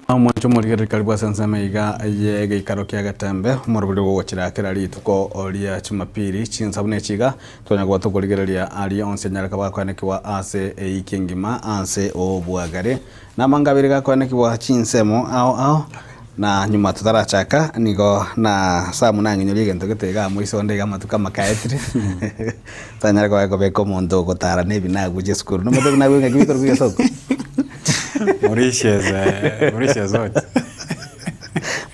Mwancho muri karibu sana iga EGEIKARO kya Getembe murubiri wo kirakira rituko oria Jumapili chinsabune chiga tonya gwa tukurigereria ari onse nyaraka bakwanekiwa ase eikingima ase obwagare na mangabiri gakwanekiwa chinsemo ao na nyuma tutarachaka nigo na samu na nginyori gento gitega mwiso ndega matuka makaetri tanyaraka bakobeko mondo gotara nebi na guje skuru no mutego na wenga kibikoro kuya soko Mauritius what?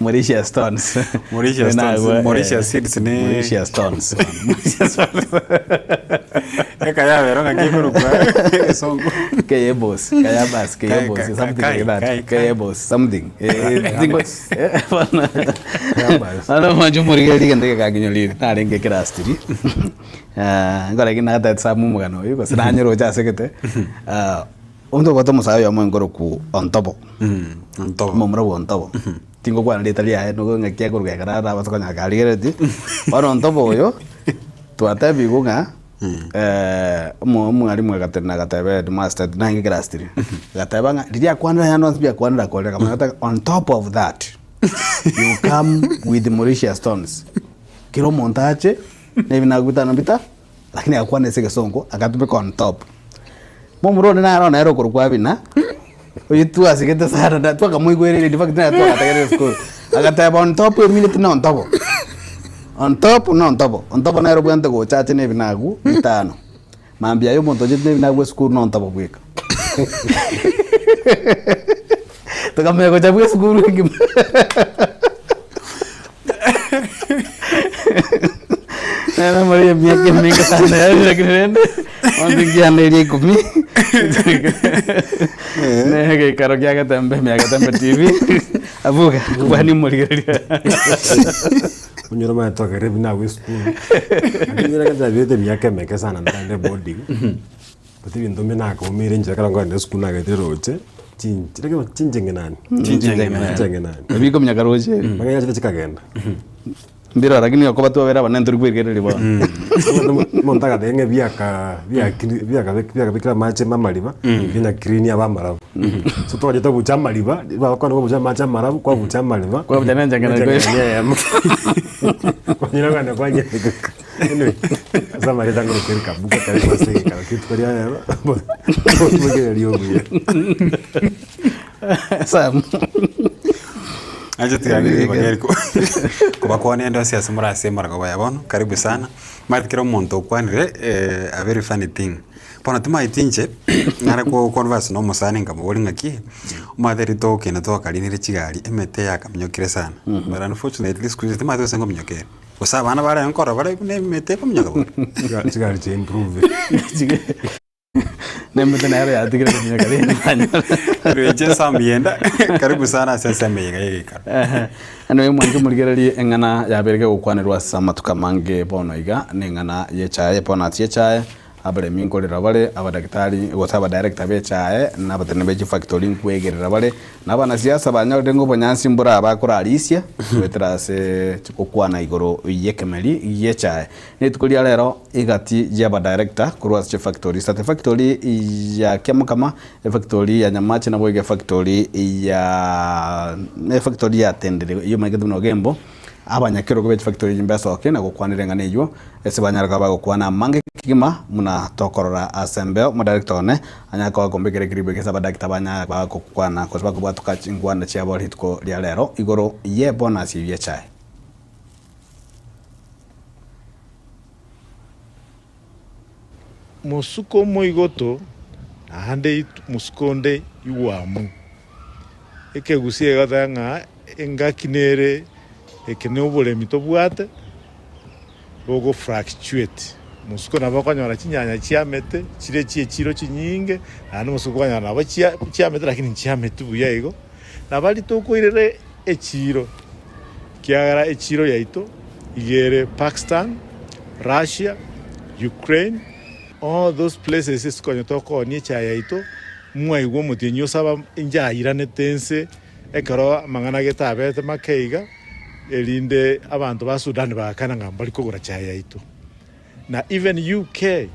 Mauritius Stones. Mauritius Seeds ni Mauritius Stones. Kaya veronga kikuru kwa songo. Kaya boss, something like that. Kaya boss, something. Ano manjo murigeri kende kaginyoli na renge kirastiri. Ngora kina ta samu mugano yuko sinanyoro ja sekete. Undo goto musayo mo ngoro ku ontobo. Ontobo. Momro ontobo. Tingo kwa na Italia no ngakia ku gakara ra bato kanya kaligereti. Bano ontobo yo. Tuatabi gunga mwari mwagatena gatebe master nangi grastri. Gateba nga dia kwanza yano bia kwanza kole kama on top of that. You come with the Mauritius Stones. Kiro montaje nebi naguta nabita lakini akwane sege songo akatubeka on top. Momuro na arona ero kurukwa bina oyitu asigete sara da toka muigwere de fact na toka tagare school agata on top a minute na on top na ero bwante go chache ne binagu bitano mambia yo monto jete ne binagu school na on top bweka toka me go chabu school ki na Maria mia que me encanta ya grande on digia ne kumi ne EGEIKARO kya Getembe mia Getembe TV abuga kwani murigeria unyoro ma toka rebi na we school akira kaza bete mia ke meke sana ndande boarding pati bindo mena ko mire nje kala ngwa school na gete roche chinjengenani biko mnya karoje maganya chete chikagenda mbira lakini ko batu bera bana nduri kwirgereri ba montaga denge biaka bikira mache mamaliba bina green ya bamara so to jeta bucha maliba ba ko no bucha macha mara ko bucha maliba ko bucha nanja kana ko ni ngana kwa je anyway zamari tango kwirika buka kali paseke kala kitu kwa ya bo mugere liyo sam aje tiani bageri ko bakone ndo siasa murase marako bayabono karibu sana matikira monto kwanire a very funny thing pona tuma itinche ngara ko converse no musane ngamo bolinga ki matheri to kena to kalinire chigari emete yakamnyokire sana but unfortunately squeeze tuma to sengo mnyokere usaba bana bara nkora bara ne mete ko mnyoka chigari che improve nembe na ya tigre mnyokare reje sambienda karibu sana sasa mega EGEIKARO ano mwanjo murigereri engana yaberege gukwanirwa sama tukamange bono iga nengana yechaye pona yechaye abare minkolera bare abadaktari gotaba director bechaye nabatene beji factory nkwegerera bare nabana siasa banyalde ngo bonyansi mbura abakora alisia betrase kokwana igoro yekemeli yechaye netukuri alero igati yaba director kurwa factory state factory ya kama factory ya nyamache na boge factory ya factory ya tendere iyo magedo no gembo abanyakero ko factory imbeso okena gukwanire ngane yo ese banyaraka bagukwana mange kigima muna tokorora assemble mu director ne anyaka gombekere kiribe kesa badakita banya bagukwana ko sababu batukachingwana chia boli hitko lya lero igoro ye bonus ye chai musuko moigoto ahande muskonde yuwamu ekegusie gathanga engakinere ekene obolemi tobwate bogo fluctuate musuko nabo kwanyora chinyanya chiamete chire chiro chinyinge anu musuko kwanyora nabo chiamete lakini chiamete buya igo nabali tokoirere echiro kiagara echiro yaito igere Pakistan, Russia, Ukraine, all those places is konyo toko ni cha yaito mwaigwo mutinyo saba inja irane tense ekaro mangana getabete makeiga elinde abantu ba Sudan bakana ngambali kogora chaya ito na even UK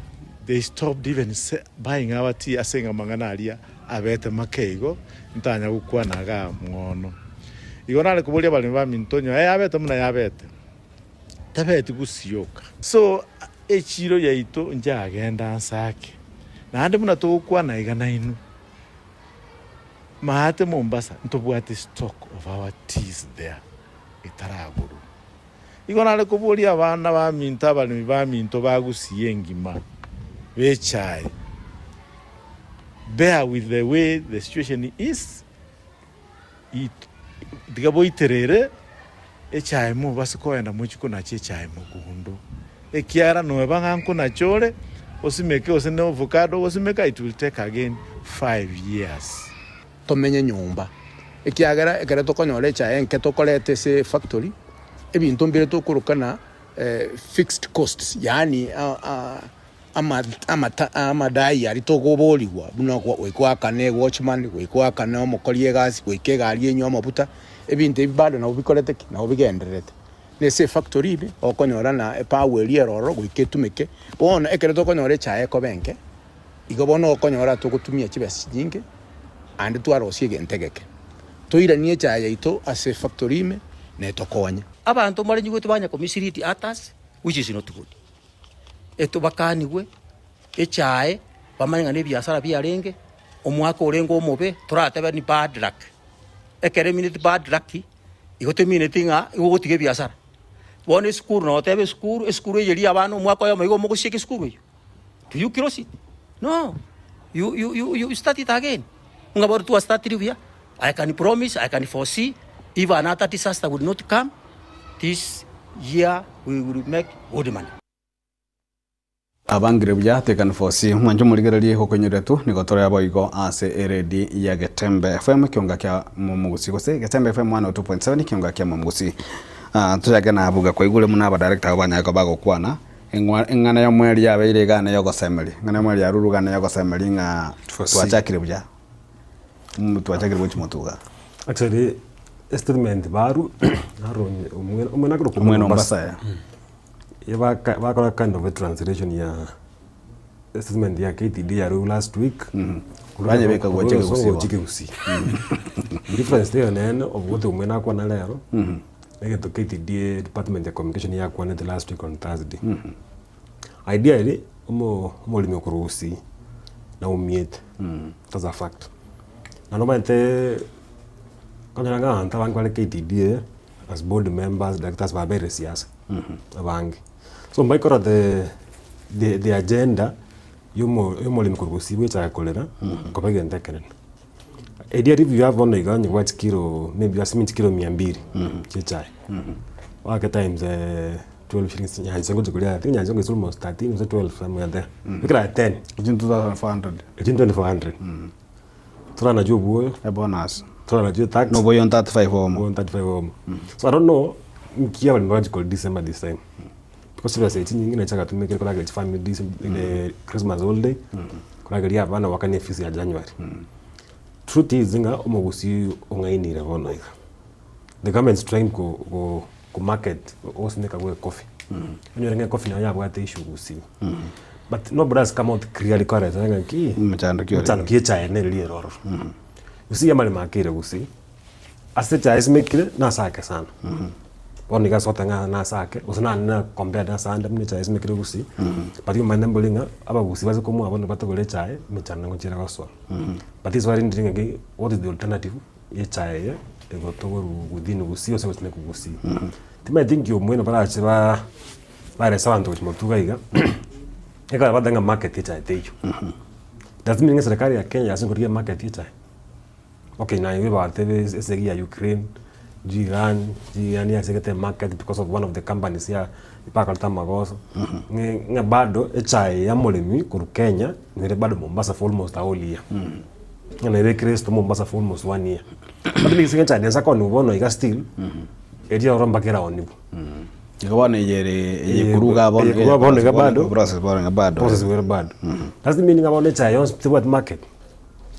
they stopped even buying our tea asenga mangana alia abete makeigo ntanya gukwanaga mwono igo nale kuburia bali ba mintonyo yabete muna yabete tabeti gusioka so echiro yaito njagenda nsake nande muna tugukwana igana inu mahate Mombasa ntobwate stock of our teas there itaraguru igo nale kuburia abana ba minta bali ba minto bagusiye ngima bechai bear with the way the situation is digabo iterere echai mu basikoenda muchiko na chai mu gundo ekiara no banganko na chore osimeke osene avocado osimeka it will take again 5 years tomenye nyumba ekiagera ekere tokonyore chai enke tokolete se factory ebintu mbere tokurukana fixed costs yani amadai ari togoboliwa buno kwa kane watchman kwa kane omukoliye gasi kwike gari enyo amabuta ebintu bibado na ubikorete na ubigenderete nese factory bi okonyora na power eroro gwike tumeke bona ekere tokonyore chae ko benke igobona okonyora togutumia chibesi nyinge andi twarosie gentegeke toiranie chae ito ase factory me netokonya abantu mari nyugo tubanya komisiriti atas which is not good eto bakaniwe echae bamanya ne biasara biarenge omwaka orengo omobe turatebe ni bad luck ekere minute bad luck igote minute nga igotige biasara bone school no tebe school yeri abana omwaka yo maigo mogoshike school yo do you cross it no you start it again ngabor tu start it. I can promise, I can foresee if another disaster will not come this year we will make good money. Abangire bya tekana fosi mwanjo muligererie hokonyeretu nigotore aboigo ase eredi ya Getembe FM kionga kya mumugusi gose Getembe FM 102.7 kionga kya mumugusi tuyage na abuga kwa igule muna aba director abanyako bagokwana engana ya mweli ya beire gana yo gosemeli ngana mweli ya ruru gana yo gosemeli nga twachakire bya twachakire bwo chimotuga actually statement baru HARON umwe nakro kumwe Mombasa ya bakora kind of a translation ya statement ya KTD ya last week kuranye beka gwocheke gusi difference there nene of what umwe nakwa na lero like to KTD department ya communication ya kwa the last week on Thursday ideally omo limi okurusi na umiet that's a fact na normalmente quand on a un KTD as board members directors ba very serious abangi so mbaikora the agenda yomo limkurusi wecha kolera ko bagenda kenen idea if you have on iganye what kilo maybe asimint kilo 200 chechai waka times 12 shillings nyanzo ngokulia I think nyanzo is almost 13 or 12 somewhere there bikira 10 2400 2400 turana jobu a bonus turana jo tax no boy on 35 home so I don't know kia wali magical December this time because we say tingi ngine to make a family in the Christmas holiday kuna gari abana wakane fees ya January truth is nga omogusi ongainira bona the government is trying to market osineka go coffee onyorenge coffee na yabo ate issue gusi but nobody has come out clearly correct nga ki mchando ki cha ene lieroro usi yamale makire gusi asecha ismekire na sake sana oni ga sota nga na sake usana na compare na sanda mne cha ismekire gusi but you mind nambolinga aba gusi baze komu abona batogole chae mchana ngo chira gaswa but is very interesting what is the alternative ye chae ego togoru within gusi ose gusine kugusi tima think yo mwena para chiba bare sabantu chimotuga iga eka badanga market chae tejo doesn't mean serikali ya Kenya asingoria market chae okay na iwe ba tebe esegi ya Ukraine Iran ya segete market because of one of the companies here ipakalta magoso nga bado echai ya molemi ku Kenya ngere bado Mombasa for almost a whole year na ile Kristo Mombasa for almost 1 year but ni singa chai nsa kono bono iga still edia romba kera onibu igabana yere kuruga bono ga bado process bado that's the meaning about echai on what market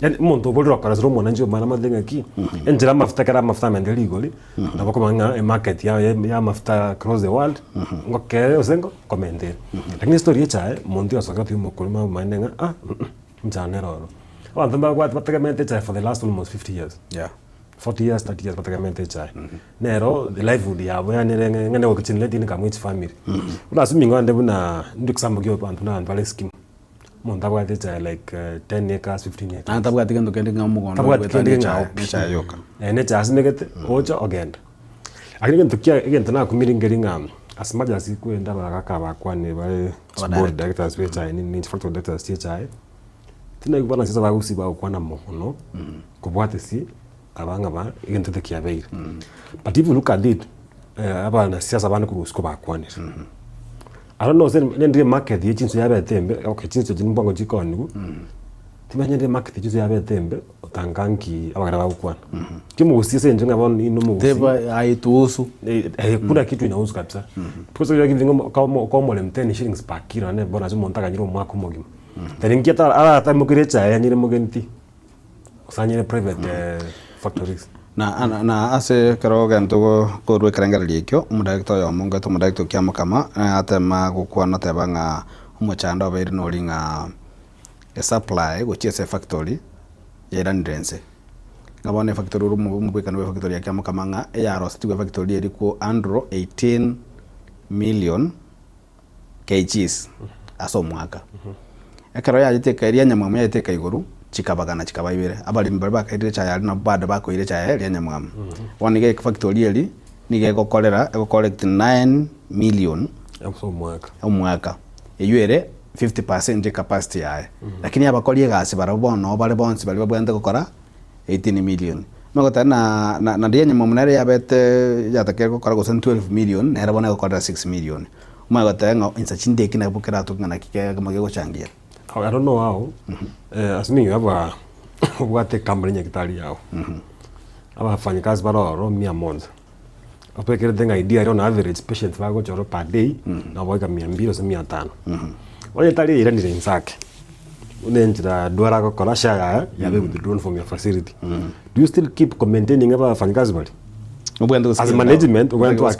yani muntu bolo karazro mona njo mana madenga ki enjira mafuta kara mafuta mendeli goli na bako manga e market ya mafuta across the world ngokere osengo komende lakini story cha muntu asoka tu mokulima manenga mjane roro Abantu bategemeete chai for the last almost 50 years. Yeah. 40 years, 30 years bategemeete chai. Nero the livelihood yabo yani ngene okichinleti ni kamwe family. Unasumi ngande buna ndikusambo kyo abantu na antwale scheme. Monta bwate chai like 10 acres, 15 acres. Anta bwate kendo kende ngamugo. Tabwate kende ngao chai yoka. Ne chai asimegete ocha ogenda. Akini ntukia again na kumiringeringa as much as ikwenda bakaka bakwane ba board directors we chai ni factory directors chai. Tina ikubana sisa bagusi ba okwana mono. Kubwate si abanga ba igente te kiabeir. But if you look at it aba na siasa bana kusko bakwane. I don't know say ndire market ye chinso yabe tembe okay chinso jinimbango jikoni. Timanye ndire market chinso yabe tembe otanganki abagara bakwana. Kimu usise njenga bona inomu. Teba aituhusu. Kuna kitu inahusu kabisa. Because you are giving kama le 10 shillings per kilo ne bona zimontaga nyiro mwako mogima. Taringia ata mukirecha ya nyire mugenti. Osanyire private factories. Na ase karoga ntugo korwe karangari ekyo umudirector yo munga to umudirector kyamo kama atema gukwana tebanga umuchanda oberi no linga a supply gochese factory yera ndense ngabone factory rumubika no factory ya kyamo kama nga ya rostigo factory eriko andro 18 million kgs aso mwaka ekaro ya jiteka eria nyamwa ya jiteka iguru chikabagana chikabaibere abali mbere bakaire cha yari na bada bakoire cha yari nyamwa wanige factory eri nige gokorera ego collect 9 million omwaka eyuere 50% capacity yae lakini abakorie gasi barabono bale bonse bali babwende gukora 18 million magota na ndiye nyamwa munere yabete yatakere gukora go 12 million era bona gukora 6 million magota ngo insachinde kina bukera tukana kike magego changia. I don't know how. As me, you have a company nyekitali yao. Aba fanyikazi baro romi a month. Apekere denga idea on average patient bago choro per day na boika 200 se 500. Wale tali ira ni insake. Unenjira duara ko kola shaga ya be withdrawn from your facility. Do you still keep maintaining aba fanyikazi bali? As management, we went to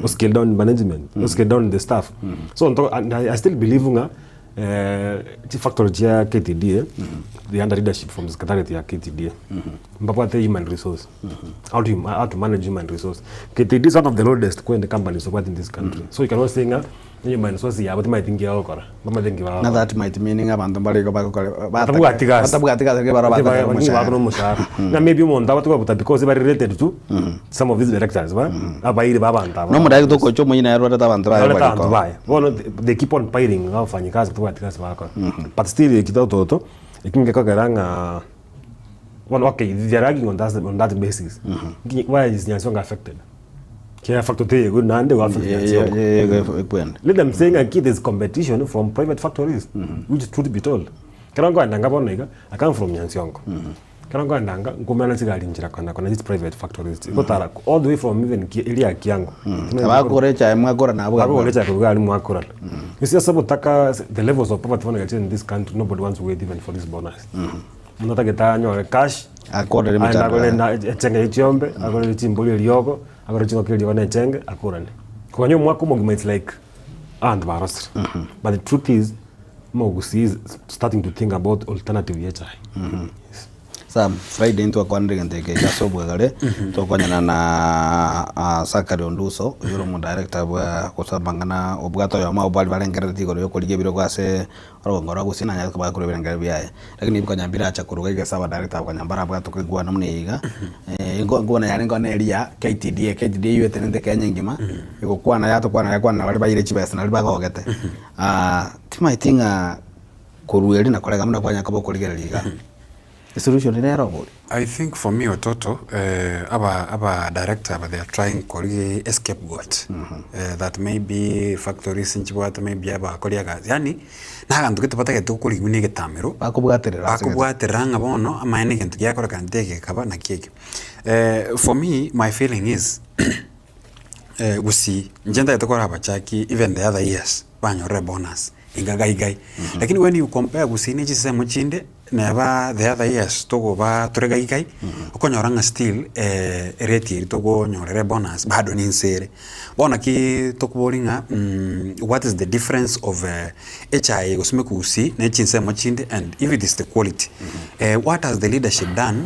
scale down management, scale down the staff. So I still believe factory ya KTD, the under leadership from the secretariat ya KTD. Mbapate human resource. How to manage human resource. KTD is one of the lowest in the companies in this country. So you cannot say human resource ya but might think ya okora. Mama think ba. Na that might meaning abantu bali ko bakora. Batabugatika ke bara. Na maybe mo ndawa to because they are related to some of these directors, ba. Abairi babanta. No mo director ko chomo ina yaro ta bantu ba. Well, they keep on piling afanyikazi but still OTOTO ikingekogeranga one okay they are arguing on that basis. Why is Nyansong affected? Let them saying I keep this competition from private factories, which is true to be told. I come from Nyansong. These private factories all the way from even area Kiango. You see, the levels of poverty in this country, nobody wants to wait even for this bonus. Not a get cash. I got a chenge, I got a chimboli yogo, I got a chenge, I couldn't. When you walk, it's like and barras. But the truth is, Mogusi is starting to think about alternative HI. Sam Friday into a country and take a sobware to Konyana na Sakari Onduso, Euromo director where Kosabangana, Obato Yama, Balvarengarati, or Yokoligase, or Goragusina, Kabako and Gavia. Like Nibana Chakurga, Sava director, Kanyambara to Guanamnega, go and area, KTD, you attend the Kenyan Gima, you go Quanayato, Quanaquan, by rich best and Albagogate. My thing, Kuru in a Koregamna Quanaco. The solution in Arab. I think for me OTOTO, our director, they are trying to escape scapegoat. That maybe factories in Chihuahua, maybe aba Koreagas. Yani, nagan to get pata to kuli munige tamero. Akubuate ranga bono, amani can to Yakora can take a cabana cake. For me, my feeling is, we see, Jenta Tokora Bachaki, even the other years, Banyo Rebonus, in Gaigai. Like when you compare with Siniji Samuchinde, neba the other years togo ba turegaikai okonyoranga still rate togo nyorere bonus bado ni nsere bona ki tokubolinga what is the difference of HI gosime kusi na chinse machinde and if it is the quality what has the leadership done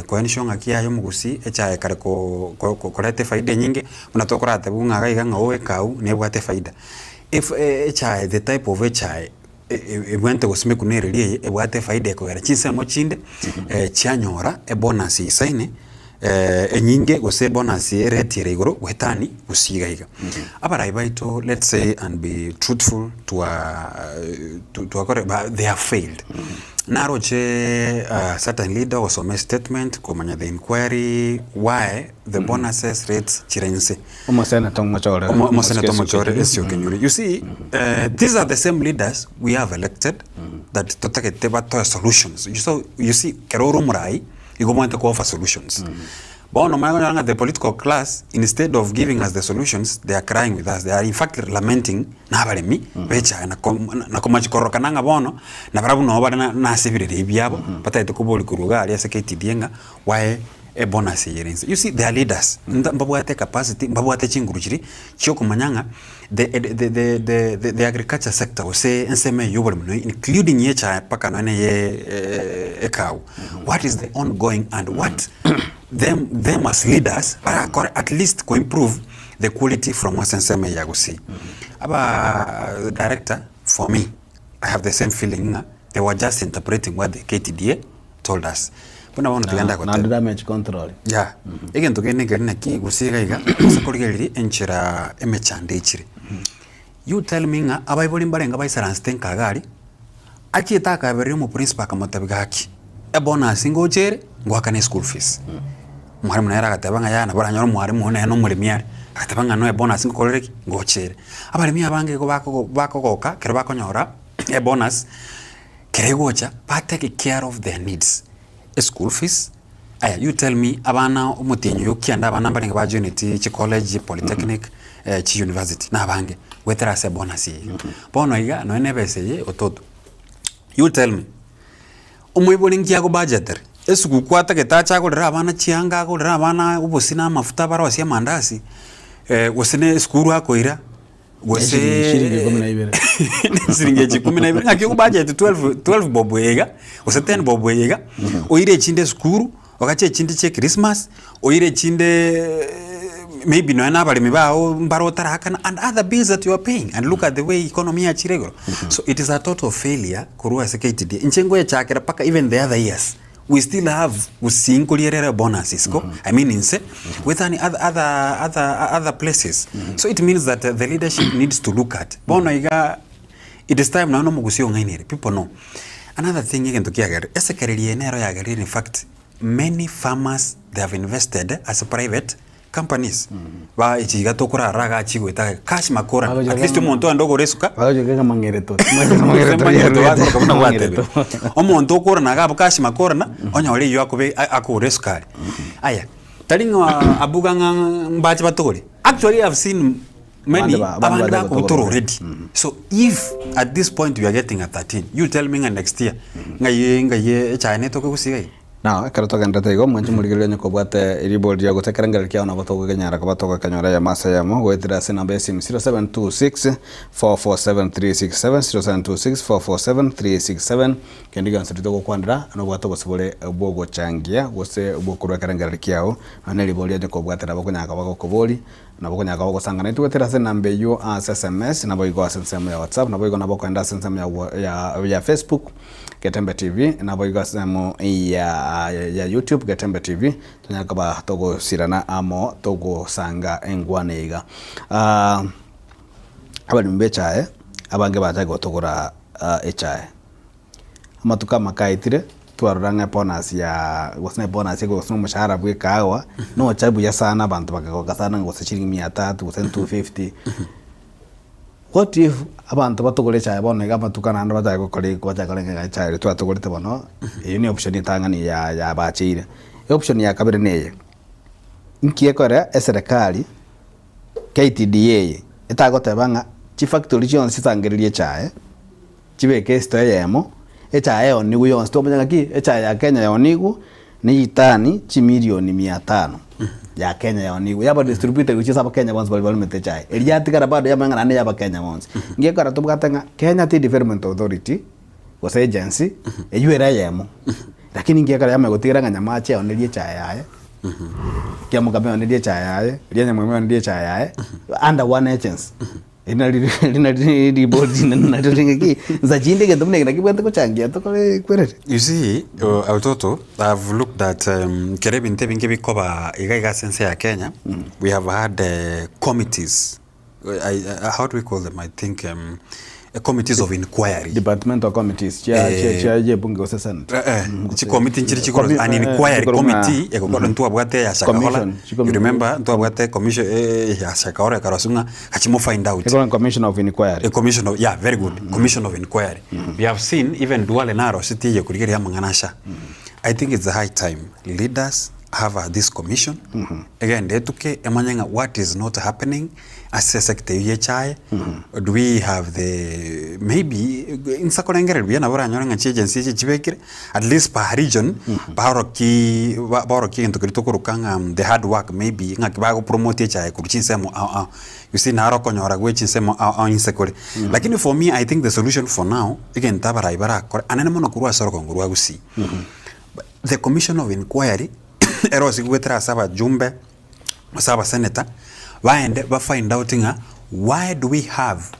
koenishonga kia yo mugusi HI kare ko kolete faida nyingi munatorate bunga gaiga ngowe kau ne bwate faida if HI the type of HI ebwente gosime kunererie ebwate faida ekogera chinse mochinde chianyora bonus isaine enyinge gose bonus rate igoro wetani gusigaiga abara ibaito let's say and be truthful to they have failed naroche certain leader was a statement komanya the inquiry why the bonuses rates chirense Omasena tomachore esiokenyuri you see these are the same leaders we have elected that totakete bato solutions you see keroro murai igomante ko offer solutions bono mayanga the political class instead of giving us the solutions they are crying with us they are in fact lamenting na baremi becha na komachikoroka nanga bono na barabu no bana na sibirire byabo pata tukuboli kuruga ali SKTDenga why a bonus yerense you see they are leaders mbabwate capacity mbabwate chingurujiri chyo kumanyanga the agriculture sector ose nseme yobole muno including yecha paka nane ye ekau what is the ongoing and what them as leaders at least ko improve the quality from nseme yagusi aba director for me I have the same feeling they were just interpreting what the KTDA told us Puna wana tugenda kwa damage control. Yeah. Egen tugende gerina ki gusiga iga sakorigeri enchira emechande ichire. You tell me nga abayiboli mbarenga bayisaransten kagari. Aki etaka beri mu principal kamotabiga haki. Bonus ngochere ngwakane school fees. Mwarimu naera gatabanga yana baranyoro mwarimu ne no mulimiare. Gatabanga no bonus ngokorereki ngochere. Abalimi abange go bakogoka kero bakonyora bonus keregocha but take care of their needs. School fees aya you tell me abana umutenyo yokianda abana barenga ba unity chi college polytechnic chi university na bange wetera se bonus ye bono iga no nebese ye ototo you tell me umuibolingi yago budget esuku kwata getacha ko abana chianga ko abana ubusina mafuta baro sia mandasi gosene skuru akoira gose siringe 12 ngaki ku budget 12 bobo yega gose 10 bobo yega oire chinde skuru okache chinde che Christmas oire chinde maybe no na bali mibao mbaro tarakana and other bills that you are paying and look at the way economy ya chiregoro so it is a total failure kurua SKTD inchengo ya chakera paka even the other years we still have usinkulierera bonuses ko I mean inse with any other places so it means that the leadership needs to look at bono iga it is time na no mugusio ngainere people know another thing again to kiagari esekereri enero yagari in fact many farmers they have invested as private companies ba ichiga tokura raga chigweta cash makora at least umuntu andogo resuka bagega mangereto omuntu okora naga cash makora na onya oli yo akube akuresuka aya talinga abuganga mbachi batore actually I've seen many abanda kutoro already so if at this point we are getting a 13 you tell me next year ngaye China to kusigai Now, karotoka ndetego mwanju muligirira nyoko bwate iribol ya gutekerangera kia ona batoka kenyara kabatoka kanyora ya masa yamo gwetira sina besi 0726 447367 0726 447367 kendiga nsirito kwandira no bwato bosibole bwogo changia gose bwokurwa karangera kiao ana iribol ya nyoko bwate nabo kunyaka bako koboli nabo kunyaka bako sangana twetira sina mbeyo as SMS nabo igo SMS ya WhatsApp nabo igo nabo kwenda SMS ya Facebook Getembe TV nabo igo SMS ya YouTube Getembe TV tunyaka ba togo sirana amo togo sanga engwaneiga abali mbechae abange baje gotogora echae amatuka makaitire twaruranga bonus ya wasne bonus ya gosno mushahara bwe kawa no chabu ya sana abantu bakagoka sana ngose shilingi 300 gose 250 what if abantu batogore chae bone gamatuka nando baje gokore kwaja kalenga chae twatogorete bono iyo ni option itangani ya bachire option ya kabiri neye nkiye kore eserikali KTDA etagotebanga chi factory chion sitangiririe chae chibeke sto yemo echa yonigu yonse tomanya ki echa ya Kenya yonigu ni itani chi milioni 500 ya Kenya yonigu yaba distributed which is aba Kenya bonse bali mete chai eliati kara bado yamanga ne yaba Kenya bonse ngekara tubukatanga Kenya Tea Development Authority was agency eyuera yemo lakini ngekara yamegotigera nganyama ache onelie chai yae kia mukabe onelie chai yae lianya mweme onelie chai yae under one agency You see, Autoto, I've looked at Kerebin Tebinkebi Koba EGEIKARO Sense ya Kenya. We have had committees. How do we call them? I think committees of inquiry. Departmental committees. Committee an inquiry committee. You remember? Commission ya Shakaora Karasunga. Hachimo find out. Commission of inquiry. A commission of very good. Commission of inquiry. We have seen even Duale Naro City Yakurigeri Manganasha. I think it's the high time leaders have this commission. Again, they took emanyanga what is not happening as a sector EHI. Do we have the maybe in Sakolengere we na bora nyonga agency chibekire at least per region baroki into Kritokurukanga the hard work maybe ngakibago promote EHI kuchinsemo you see naro konyora gwechinsemo insekore. Lakini for me I think the solution for now again tabara ibara anene mono kurwa soro kongurwa gusi. The commission of inquiry erosi gwetra saba jumbe saba senator waende ba find out why do we have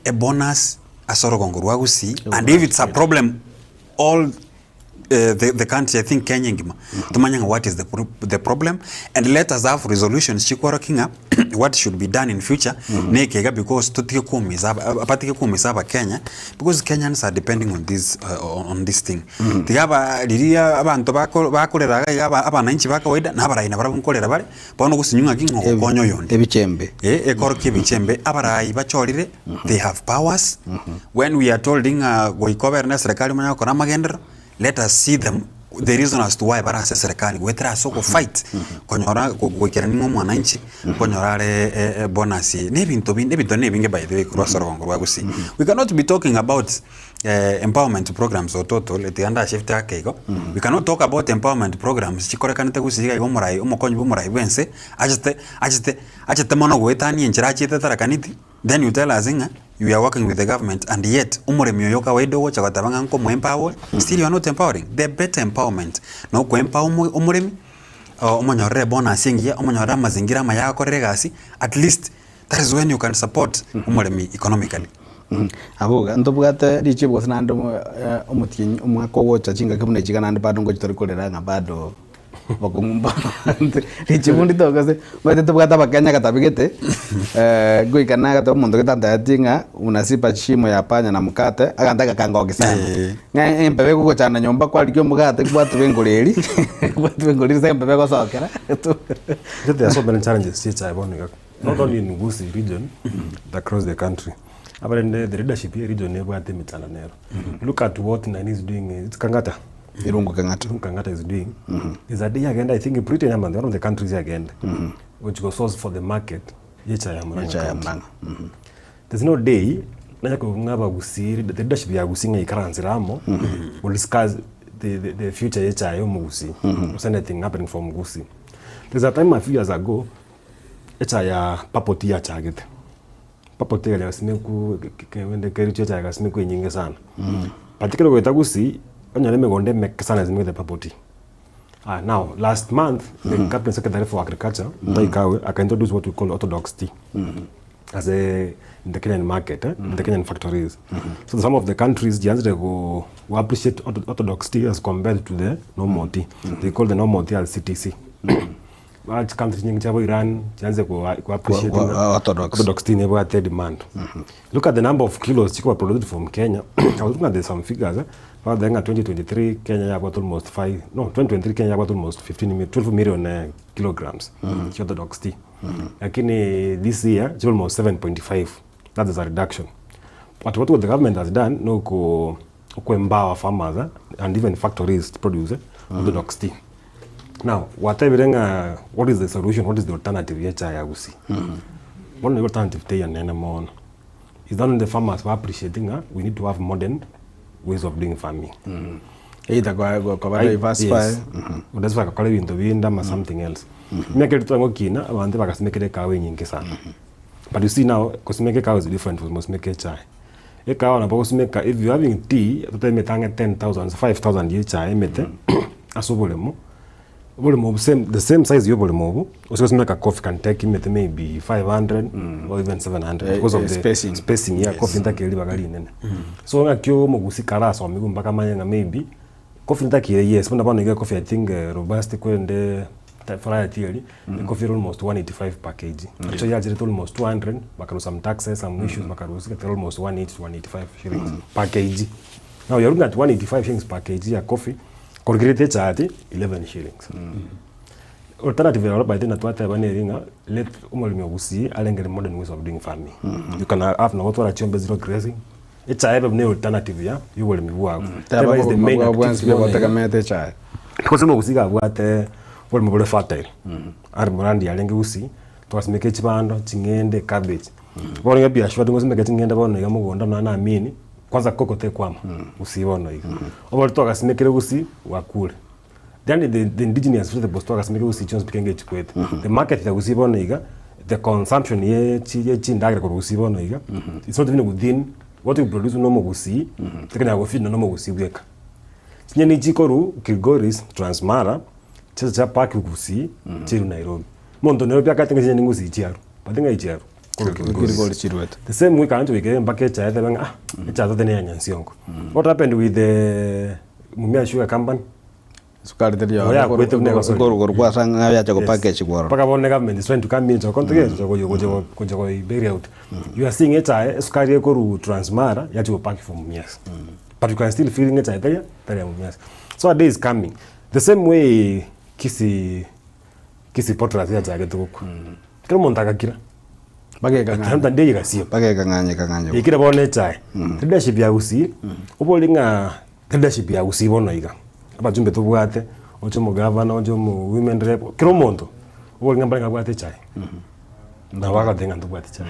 a bonus asoro kongurwa gusi and if it's a problem all the country I think Kenya ngima tumanyanga what is the problem and let us have resolutions chikwara kinga what should be done in future nekega because tutike kumisaba Kenya because Kenyans are depending on this thing tigaba liria abantu bakolera abananchi bakawaida nabaraina barabukolera bari bono gusinyunga kingo konyo yonde ebichembe ekoroke ebichembe abarai bachorire they have powers when we are told goikober na serikali manya kora magendero let us see them the reason as to why barasa serikali wetra soko fight konyora gwekera ningo mwananchi konyorare bonus nebinto nebinge by the way kurasoro ngorwa gusi we cannot be talking about empowerment programs or total let the under shift akego we cannot talk about empowerment programs chikorekanite gusiga igomurai umukonyi bumurai bense ajete mono gwetani enchira chite tarakaniti then you tell us you are working with the government and yet umuremyo yoka wedo wocha batabanga nko mu empower still you are not empowering the better empowerment no ko empower umuremi umonyorere bonus yengia umonyora mazingira mayakorere gasi at least that is when you can support umuremi economically. Abuga ndobugate richibo sanando umutinyi umwako wocha chinga kibune chigana bado ngo chitorikorera nga bado bagumba richibundi togase bade tobugata bakanya katabigete goikana gato mondo getanda yatinga unasipa chimo ya panya na mukate agandaka kangoge sana empebe kuko chana nyomba kwa likyo mukate kwatu bengoreri sembe ko sokera there are so many challenges states I want not only in Gusii region but across the country. But in the leadership here region never at the look at what Nani is doing. It's Kangata. Kangata is doing. Is a day again. I think in Britain, one of the countries again, which was source for the market. There's no day. The leadership ya Gusii Gusii will discuss the future Gusii. Was anything happening from Gusii? There's a time a few years ago, Papoti target. Papote ya simeku wende kericho cha simeku nyingi sana. Particularly with Gusii, onyale megonde mekasana zimwe the papoti. Now last month the Cabinet Secretary for Agriculture Daikawe introduce what we call orthodox tea as in the Kenyan market, in the Kenyan factories. So some of the countries who appreciate orthodox tea as compared to the normal tea. They call the normal tea as CTC. Large countries in Iran appreciate orthodox tea never at demand. Look at the number of kilos chicken produced from Kenya. I was looking at some figures. Well, then at 2023, Kenya got almost 2023 Kenya got almost 12 million kilograms orthodox tea. Lakini this year, it's almost 7.5. That is a reduction. But what the government has done, no empower farmers and even factories to produce orthodox tea. Now, what is the solution? What is the alternative? One alternative is that the farmers were appreciating we need to have modern ways of doing farming. Either go diversify. Udasifa kakole bintu binda ma something else. Miaka yetu tango kina abantu bakasimekele kawe nyingi sana. But you see now, kusimeke kawe is different from kusimeke chai. E kawa na kusimeka, if you having tea, tuta imetanga 10,000, 5,000 ye chai imete asobolemo. Bolemo the same size yo bolemo. Usikumeka coffee can take imete maybe 500 or even 700 because of the spacing ya coffee ntakeli bagali nene. So ngakyo mogusi karaso amigo mpaka manya maybe coffee ntakile yes, but about coffee I think robust kwende variety the coffee almost 185 per kg. Actually it's almost 200, bakaru some taxes, some issues, bakaru get almost 180 to 185 shillings per kg. Now you're looking at 185 shillings per kg ya coffee, corrugated chai 11 shillings. Alternative Europe by then at what ringa let umolimi ogusi alengere modern ways of doing farming. You can have no water chombe zero grazing. It's a no alternative ya you will be work. That is the main activity. Because ogusi ga what Wole mobile fertile. Armorandi alenge usi. Twasimeke chibando, chingende, cabbage. Wole biashara tungosimeke chingende bono iga mugonda na amini. Kwanza kokote kwama. Usi bono iga. Obole twasimeke usi wakule. Then the indigenous vegetables twasimeke usi chons pikenge chikwete. The market ya usi bono iga, the consumption ye chindagre ko usi bono iga. It's not even within what we produce no mo usi. Tekena go feed no mo usi weka. Nyeni chikoru Kilgoris Transmara cha park gusi chiru Nairobi mondo Nairobi akatenga nyeni ngusi chiaru batenga ichiaru Kilgoris chirueta the same week anto wike mbake cha etha cha zote ne nyansiongo. What happened with the Mumia Sugar Company sukari tell ya ko kwa sanga ya cha package kwaro paka bone government is trying to come in to control go bury out. You are seeing it sukari ko Transmara ya to pack from Mumias, but you can still feeling it there Mumias. So a day is coming the same way Kisii potras ya jage tuko kero montaka kira bagega nganda ndeye gasio bagega nganye ikira bone chai leadership ya usi ubolinga leadership ya usi bono iga abajumbe tubwate ocho mo governor ocho mo women rep kero monto ubolinga mbanga bwate chai na waga denga tubwate chai.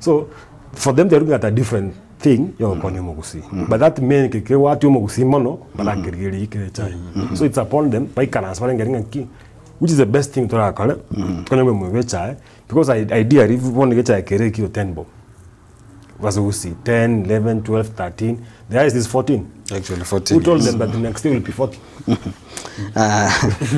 So for them they're looking at a different thing yo kone mogusi but that mean ke watu mogusi mono bala gergeri ikere chai. So it's upon them by transferring getting ki which is the best thing to akala kone mo chai because idea if you want to get chai kere ki 10 bob was usi 10 11 12 13 the highest is 14 actually 14. Who told them that the next thing will be 40?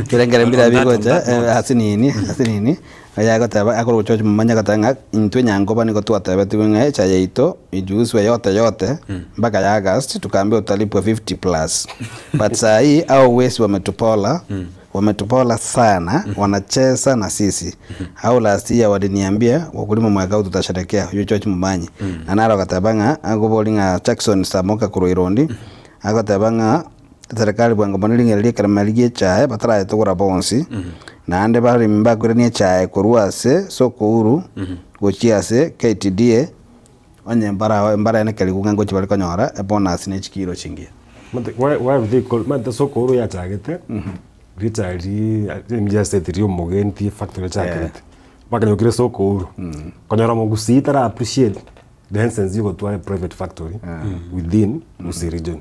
Kirengere mbira bigoja hasinini aya gotaba akoro chocho manya gatanga intwe nyangoba niko twataba twenga cha yeito ijuswe yote mpaka ya August tukaambia utalipwa 50 plus but saa hii au wesi wametupola sana wanacheza na sisi au last year waliniambia wakulima mwaka huu tutasherekea hiyo chocho mmanyi anaro gatabanga agobolinga Jackson Samoka Kuroirondi agatabanga serikali bwango bonilingerelie karamaligie chae batara etogora bonsi na ande bari mbagurenie chae kuruase sokuru gochiase KTDA onye mbara ene kali kunga gochi bali konyora e bonus ne chikiro chingia why they call man sokuru ya chagete ritari just said rio mogenti factory chagete bakanya ukire sokuru konyora mogusi tara appreciate the essence you go to a private factory within Usi region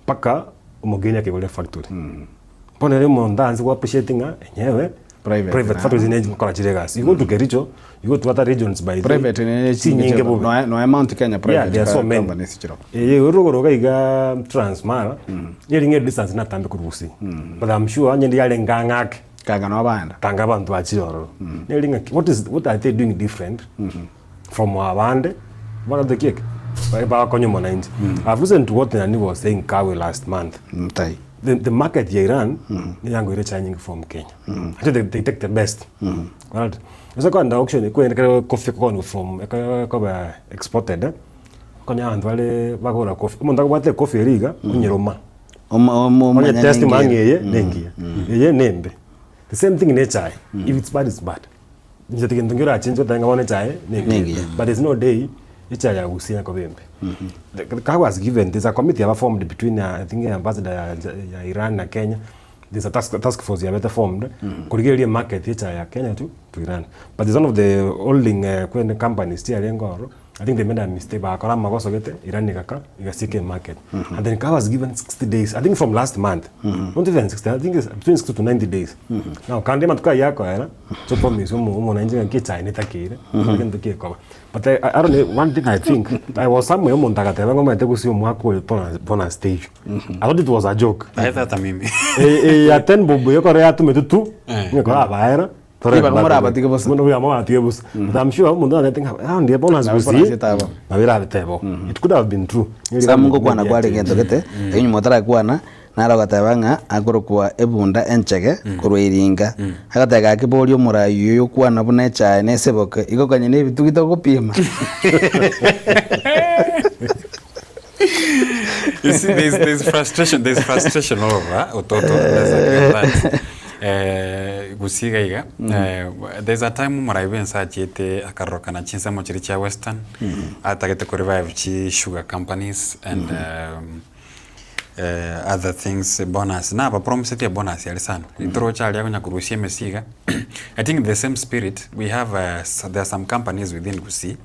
paka umogenya kebole factory pone le mondanzi wa appreciating enyewe private factories in age mkola chiregas you go to Kericho you go to other regions by private nyingi no amount Kenya private company sichiro urugoro gaiga Transmara yeringe distance na tambe kurusi but I'm sure nyindi yale ngangake kanga no banda tanga abantu achiro nelinga what are they doing different from abande one of the cake by konyo mwananchi. I've listened to what Nani was saying Kawe last month. The market here Iran ni yango ile changing from Kenya. Actually they take the best. Right. So kwa auction ko ene coffee ko from ko exported. Konya andu wale bagora coffee. Umuntu akubate coffee riga unyeroma. Omo test mangeye nengia. Ye nembe. The same thing in chai. If it's bad it's bad. Nje tikingira change tanga wana chai nengia. But there's no day icha ya usia ko bembe. The car was given, there's a committee formed between I think ambassador ya Iran na Kenya. There's a task force ya better formed kuligelia market icha ya Kenya to Iran. But there's one of the holding companies here ngoro I think they made a mistake. But akora makosa gete irani kaka igasike market. And then Kaa was given 60 days. I think from last month. Not even 60. I think it's between 60 to 90 days. Now kande matuka yako era. So promise umo na injinga kicha initakire. Ngendo kiko. But I don't know, one thing I think I was somewhere umo ndakate ngoma etekusi umwako pona stage. I thought it was a joke. I thought mimi. Aten bobo yoko rea tumetutu. Ngeko abaera. Iba como raba tiga bus. Mundo ya moa tiga bus. But I'm sure mundo na think ndiye bonus bus. Na wira bitebo. It could have been true. Samungo kwa na kwale ngento gete. Enyu motara kwana naro gatabanga agoro kwa ebunda enchege kurwiringa. Agatega kibolyo murayo yo kwana bune cha neseboke. Iko kanye ne bitugito kopima. You see, there's frustration all over. OTOTO. Gusiga there's a time muraibe nsachete akaroka na chinsa mochiri cha Western atagete ko revive chi sugar companies and other things bonus na ba promise te bonus yali sana itoro cha ali akunya kurushia mesiga. I think the same spirit we have there are some companies within Gusi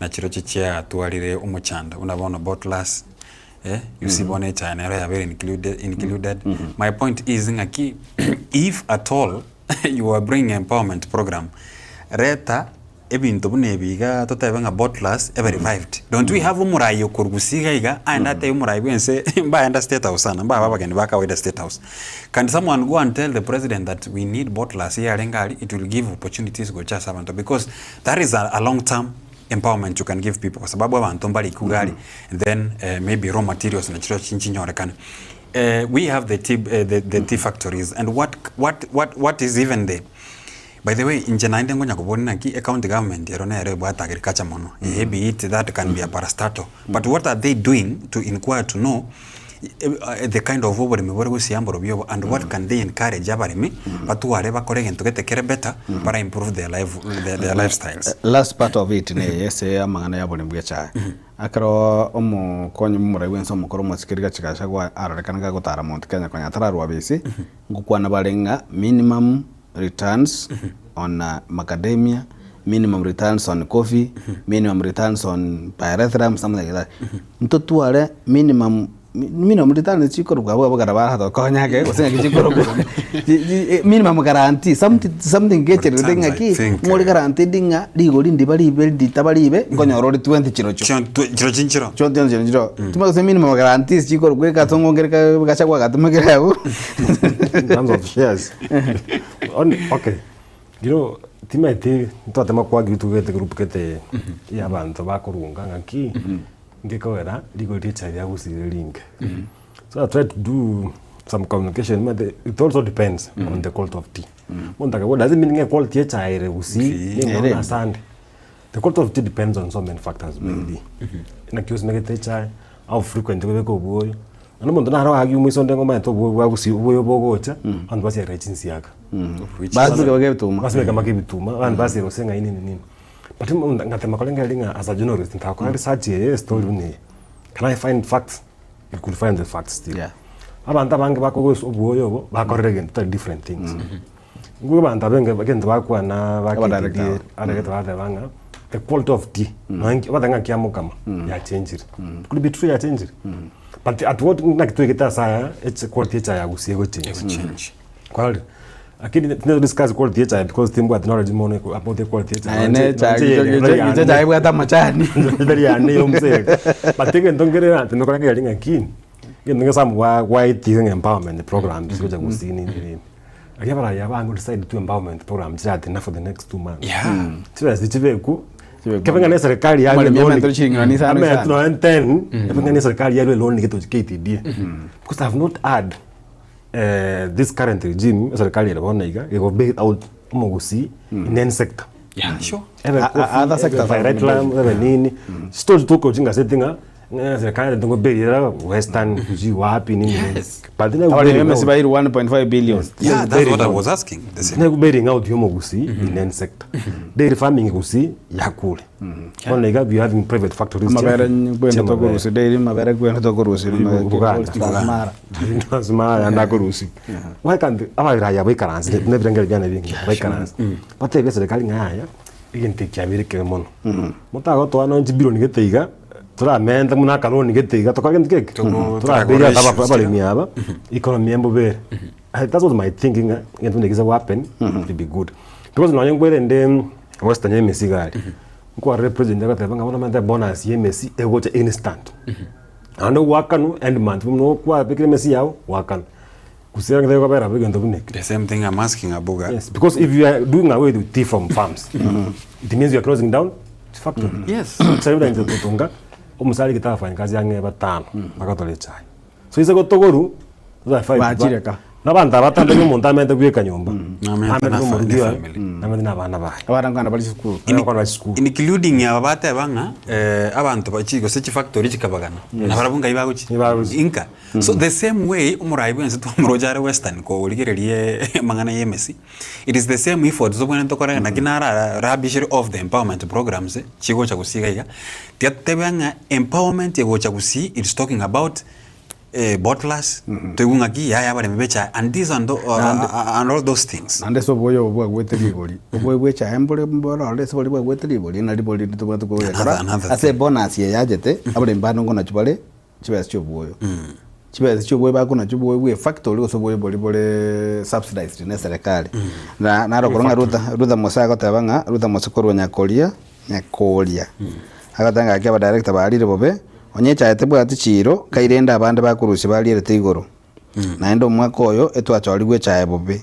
na chiro chichia tualire umuchanda unabona bottlers. You see one China are very included. My point is ngaki if at all you are bringing empowerment program reta ebintu bunebiga totebanga bottlers ever revived. Don't we have umurayo kurgusiga iga and ate umurayo bense mba enda state house sana mba baba gani baka wida state house. Can someone go and tell the president that we need bottlers here rengali? It will give opportunities go cha sabanto because that is a long term empowerment you can give people kwa sababu abantu mbali kugali and then maybe raw materials na chiro chinchinyo rekana. We have the tea factories and what is even there. By the way, in China ngonya kubona ki county government erona ere bwa agriculture mono. Be it that can be a parastatal. But what are they doing to inquire to know the kind of over me where we see and what can they encourage abarimi but to whatever correct to get care better para improve their lifestyles. Last part of it ne yes amangana yabo nimbuya cha akaro omo konyo mumura wenso mukoro mwasikiriga chikasha kwa arekanaga gutara Mount Kenya kwa nyatara bisi ngukwana barenga minimum returns on macadamia, minimum returns on coffee, minimum returns on pyrethrum, something like that. Mtotuare minimum returns chikoro kwa bagara hata konya ke usenga chikoro minimum guarantee something getting dinga ki ngori guarantee dinga digori ndibalibe ditabalibe ngonyorori 20 chiro tuma se minimum guarantee chikoro kwe katongongereka gachakwa gatumekera yabo in terms of shares. Okay, you know timete twatema kwa gitu gete group kete ya bantu bakurunga ngaki ngekora digori charia gusiringa. So I try to do some communication, but it also depends on the quality of tea. What doesn't mean quality chai gusi understand. The quality of tea depends on so many factors mainly. Na kios megete chai how frequent we go boy. Ano muntu na harawa hagiu mwiso ndengo ma to bwa gusi uboyo bogocha and basi rechinsi yaka. Basi ke bituma. Basi kama ke bituma and basi rosenga nini. But ngatema kolenga linga as a journalist ntakwa research story ni. Can I find facts? You could find the facts still. Yeah. Abantu bange bakogo uboyo bakorrege different things. Nguba abantu bange bagenda bakwa na bakiti aregeta banga the quality of tea. Nangi badanga kiamu kama ya change it. Could be true ya change it. But at what nakituigeta saya it's quality cha ya gusie go change. Quality. Akini tuna discuss quality cha because timbu at knowledge more about the quality cha. Ene cha ibu hata machani. Very ane yomse. But think ndongere na tunokora ngelinga kin. Ngenga some why tea empowerment programs go gusi ni. Akabara ya bangu decide to empowerment program chat na for the next 2 months. Yeah. Seriously chiveku. Kevanga na serikali ya mimi chiringa ni sana. Ame tuna 10. Kevanga na serikali ya loan geto KTD. Because I have not had this current regime serikali ya bona iga go bail out Mogusi in any sector. Yeah, sure. Other sectors right line nini. Still tuko jinga settinga serikali ndio bail Western kuji wapi nini. But then we must buy 1.5 billion. Yeah, that's what I was asking. The same. Bailing out Mogusi in any sector. Dairy farming Gusi yakule. Only we having private factories. Mabere kwenda tokurusi dairy mabere kwenda tokurusi Smart and Agorusi. Why can't our Raya Wakaran's never get again? Wakaran's. But they get the calling higher. iginti kiabirike mono mutago twana njibiro nigiteiga turamenda muna kanoni nigiteiga tukagenda keke turabira abalimi aba economy embo that's what my thinking into negiza happen to be good because no yengwere nde western emesi gari nko represent ngata banga bona manda bonus yemesi egocha instant ando wakanu end month no kwa bekire mesi yao wakanu kusira ngata kwa bera bigendo bunek the same thing I'm asking Abuga. Yes, because if you are doing away with tea from farms it means you are closing down factory. Yes, Sasa ndio tutunga umusali kitafanya kazi yange batano bakatole chai so isa gotogoru za 5 bajireka nabanda batanda mu montamente kweka nyumba family na bana bahe abarangana bali school including abate banga abantu bachiko sechi factory chikabagana na barabunga ibaguchi inka so the same way umuraibu nse tumurojare western ko uligererie mangana yemesi it is the same effort zo bwana tokora na kinara rabishiri of the empowerment programs chigo cha kusiga iga tebanga empowerment yego cha kusi it's talking about bottlers tugunga ki yaya bale mebecha and these and all those things ande so boyo bwa gweteli boli bwo bwecha embole mbora ande so boli bwa gweteli boli na liboli tubwa tukoya kara ase bonus ye yajete abale mbano ngona chubale chibese cyo boyo chibese cyo boyo bakona chubo we factory so boyo boli bole subsidized ne serikali na rokoronga ruta mosaka tabanga ruta mosokoro nyakolia agatanga akaba director balire bobe onyecha etebwa tichiro kairenda abande bakurusi balirete igoro naenda omwaka oyo etwachorigwe chae bobe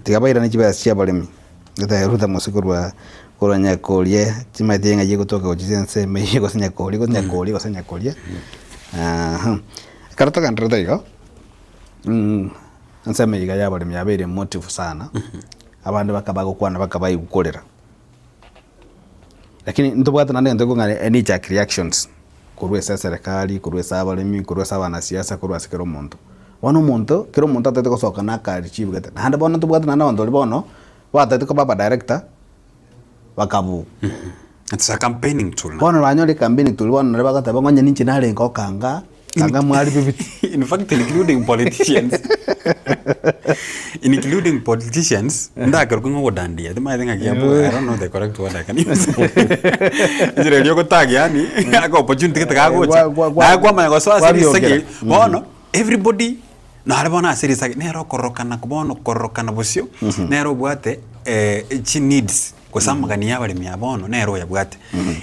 tigabaira n'ikibasi cy'abalemi gataheruta musikurwa kuranya kolie chimatenga ye gutoka uchisense meyi gosenya kolie karata kantrata igo anseme yiga y'abalemi yabere motive sana abande bakabago kwana bakabayi gukorera lakini ntubwata nande ntego ngane any jack reactions kurwesa serikali kurwesa abalemi kurwesa abanasiasa kurwesa kero muntu wano muntu kero muntu atete kosoka nakari chibugete hande bono tubwata nanda bandoli bono watete ko baba director wakabu it's a campaigning tool bono banyole campaigning tool bono ne bagata bangonya ninchi nalenga okanga mwali bibiti in fact including politicians ndakero kungo dandia the thing again I don't know the correct word I can use njire yoko tag yani aka opportunity kitakago na kwa ma goso asiri sagi bono everybody na harabona asiri sagi nero korokana kubono korokana bosio nero bwate chi needs kosamagani yabali miabono nero yabwate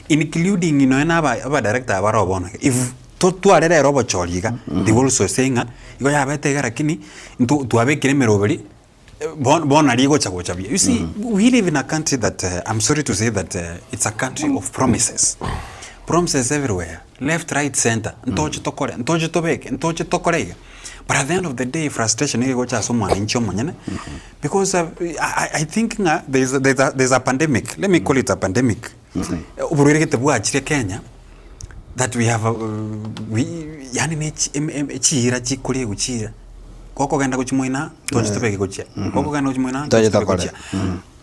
including ino aba director abaro bono if to arere robo choliga they also saying igo yabete garakini tu abekire merobeli bon ari go chago chabia. You see, we live in a country that I'm sorry to say that it's a country of promises everywhere, left, right, center. Ntoje tokore, ntoje tobeke, ntoje tokorega. But at the end of the day, frustration is going to someone in Chomanyana because I think there's a pandemic. Let me call it a pandemic. Kenya. That we have yani chira chikuri guchira koko genda kuchimoina toje topeke guchia koko genda kuchimoina toje tokore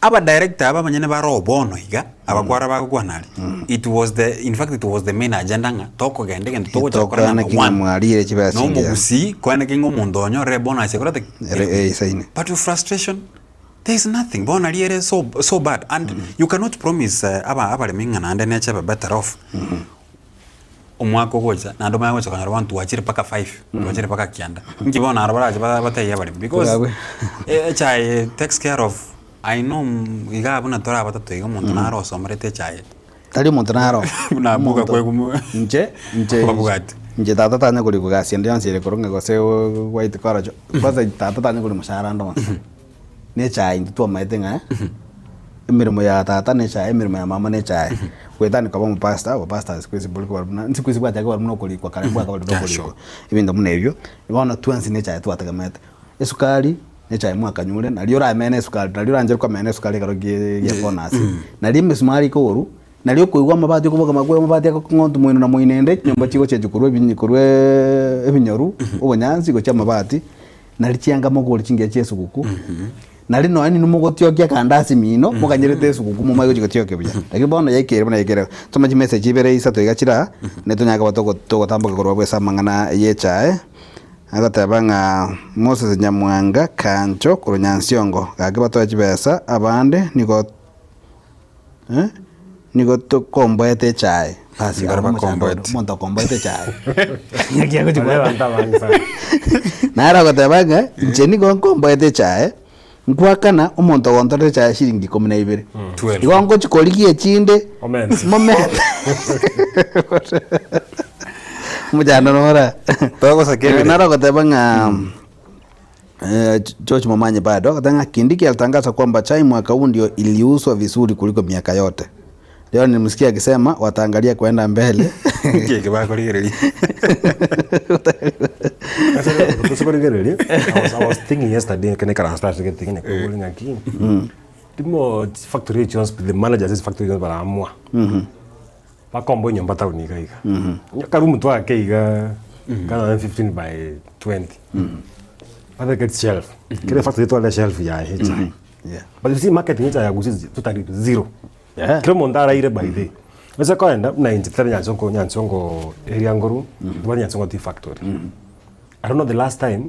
aba director aba manyene ba robono higa abakwara bakugwanali it was the main agenda nga toko gende gende toko chakora na mwalire chibasi no mugusi kwana kingo mondonyo rebona asekorate but with frustration there is nothing bona liere so bad and you cannot promise aba leminga na ande nature better off umwako goza na ndo mayo chakana rwantu wachire paka 5 wachire paka kianda ngibona arabaraje bataya bali because chai takes care of I know iga buna tora batatu iga muntu naro somerete chai tali muntu naro na buga kwegu nje tata tanya kuli kugasi ndio ansire koronga gose white corajo baza tata tanya kuli mushara ndo ne chai ndo maitenga emirimo ya tata ne chai emirimo ya mama ne chai kwetani kaba mu pastor squeeze buli kwa na squeeze kwa taka barimo kuli kwa kare kwa bado kuli ibinda munebyo ibona twansi ne chai twatagamete esukali ne chai mwaka nyure na liora amene esukali na liora anje kwa amene esukali karogi ya bonus na limbe sumari ko oru na lyo kuigwa mabati kuboka magwe mabati ko ngontu mwino na mwinende nyomba chiko cheju kurwe ebinyoru obonyanzi go chama mabati na lichianga mogoli chinge chesu kuku nari no ani numugotyo kya kandasi mino mukanyerete sukuku mu mayo chigotyo kebya lakini bono yekere tumaji message ibere isa to igachira netunyaga batoko tamboka korwa bwesa mangana yechae agatabanga Moses Nyamwanga kancho kurunyansiongo gage batoya chibesa abande niko niko to komboete chai basi Ngaraba komboet. monto komboete chai nara kotebanga ncheni kon komboete chai nkwakana umonto kontorete chai shilingi 12 ikongo chikolikie chinde moment mujana nora Togo sakebe. nara kotebanga George Momanye bado katanga Kindiki alitangaza kwamba chai mwaka huu ndio iliuzwa vizuri kuliko miaka yote. Leo nimesikia akisema wataangalia kwenda mbele. Kike bako ligere. I was thinking yesterday can I can start to get thinking calling again. Timo factory just the manager this factory just bara amwa. Ba kombo nyomba ta unika iga. Karumu to akeiga kana 15 by 20. Other get shelf. Kile factory to la shelf ya chai. Yeah. But you see marketing ya gusi totally zero. Yeah. Kile mondara ile by day. Wesa kwenda na injitara nyansongo area nguru, bali nyansongo tea factory. I don't know the last time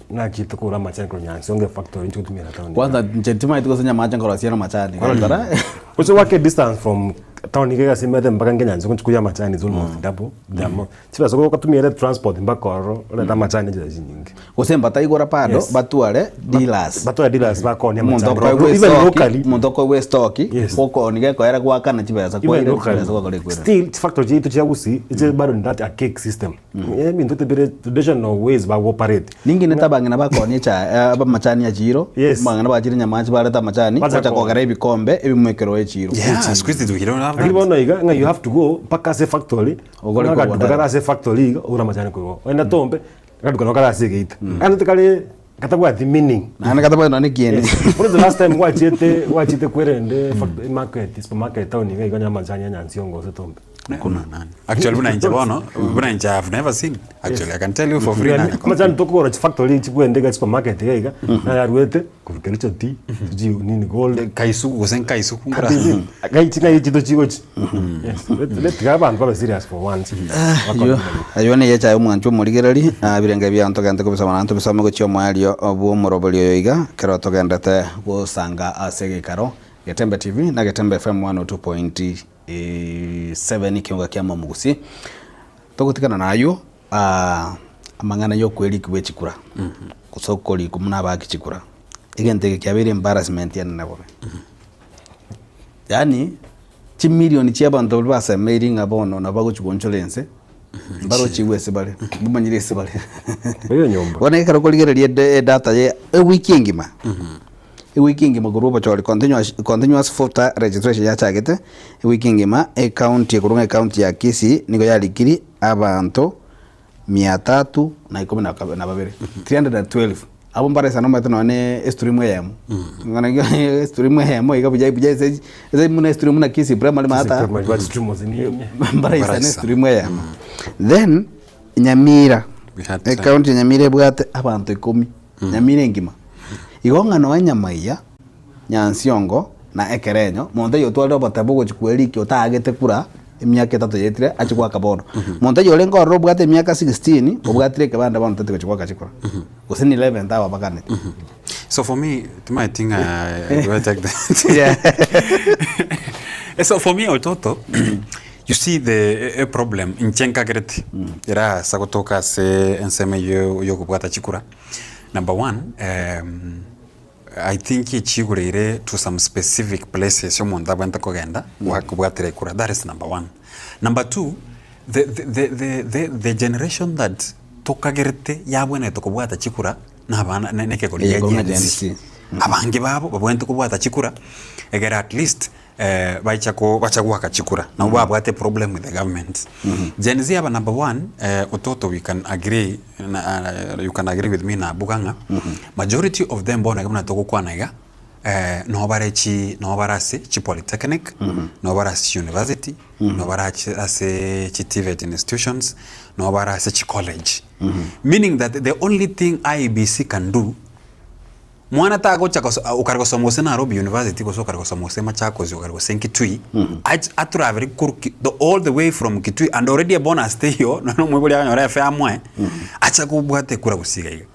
na kitu kura machani kwa nyansongo factory ncho tumia town. Kwanza nchetima ituko senya machani kwa siana machani. Kara. Wesa wake distance from town ikega simete mpaka nyansongo chukuya machani is almost double. Damo. Chiba soko katumia transport mpaka oro na machani je nyingi. Kusemba taigora pado batuale dealers. Batuale dealers bako ni machani. Even locally. Mondoko we stock. Koko nige kwa era kwa kana chibesa kwa ile chibesa kwa kule kwenda. Still factory jitu chagusi it's bado in that archaic system. Mimi ndote bere traditional ways ba operate. Ningi netabangina bako cha aba machani ya jiro. Bangana ba jiro nyamachi baleta machani kwa kwa gara ibikombe ebimwekero e jiro. Yeah, squeeze it don't have. Alibono iga you have to go paka se factory. Ogole kwa se factory ura machani kwa. Wenda tombe ngaduka nokala se gate. Anatukale katabwa the meaning. Ana katabwa nani kieni. For the last time wachite kwerende market supermarket town iga nyama machani nyansiongo se tombe. Kuna nani? Actually buna inja I've never seen. Actually I can tell you for free nani. Kama jana toko ora factory chikwende ga supermarket iga na yaruete kuvikalicho tea ji nini gold kaisuku gosen kaisuku ngara. Gaichina yichito chigochi. Yes. Let gaba and serious for once. Ayone yecha umwanchu muligerali birenge bya ntogende kubisa manantu bisome go chyo mwalio obu morobolio iga kero togendete gusanga EGEIKARO Getembe TV na Getembe FM 102.7 kiunga kia Mugusi togutikana nayo amangana yo kweli kwe chikura kusokoli kumuna baki chikura igente kyabere embarrassment yana nabo yani chi million chi abantu basa mailing abono nabago chigoncholense baro chiwese bale bumanyirese bale Beyo nyomba wana EGEIKARO koligerelie data ye wiki ngima wiki ngima guruba chori continuous voter registration ya chagete wiki ngima account ya kurunga account ya Kisii niko yalikiri abantu 312 312 abo mbaresa no matano ne stream yemo ngana stream yemo ikabija ise muna stream na Kisii primary mata mbaresa ne stream yemo then Nyamira account ya Nyamira bwate abantu 10 Nyamira ngima igonga no nyamaiya nyansiongo na ekerenyo monte yo twaldo batabugo chikweli kyo tagete kura emyaka 3 yetire achikwa kabono monte yo lengo ro bwate emyaka 16 obwatire ke banda bano tatiko chikwa kachikura usini 11 tawa bakane. So for me my thing I will take that. Yeah. So for me OTOTO you see the problem in chenka greti era sakotoka se enseme yo kubwata chikura. Number one, I think chigurire to some specific places yomonda bwenta kogenda wakubwatire kura. That is number one. Number two, the generation that tokagerete yabwene tokubwata chikura na bana neke koliya jensi. Abange babo babwenta kubwata chikura egera at least bachagua kachikura na wabwate problem with the government. Gen Z aba number one OTOTO we can agree you can agree with me na buganga majority of them bona kama tokukwa naiga no barase chi polytechnic no barase university no barase chi TVET institutions no barase chi college meaning that the only thing IEBC can do mwana ta go chako ukargo somose na Nairobi University go so kargo somose Machakos ukargo Kitui atravel all the way from Kitui and already born a stay here no mwebuli anyora fa amwe acha kubwate kura gusiga hiyo.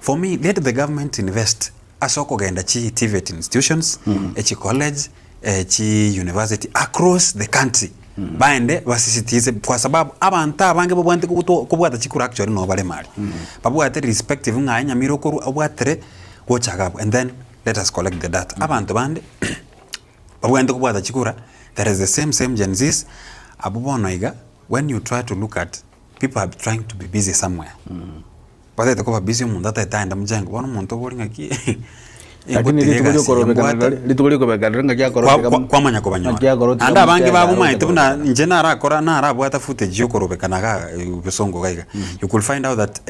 For me let the government invest asoko genda chi TVET institutions chi college chi university across the country baende basisitize kwa sababu abantu abange bobwante kubwata chikura actually no bale mali babwate respective nga Nyamira ko obwatere gochagabo, and then let us collect the data. Abantu bande babwante kubwata chikura, there is the same Gen Zs abubonoiga. When you try to look at people are trying to be busy somewhere but they ko busy mu data itaenda mjengo bono muntu bolinga ki lakini lituguri ko begadre ngajya korobeka kwa manya ko banyo anda abange babu mai tubuna nje narakora narabwata footage yo korobekana ga besongo gaiga. You could find out that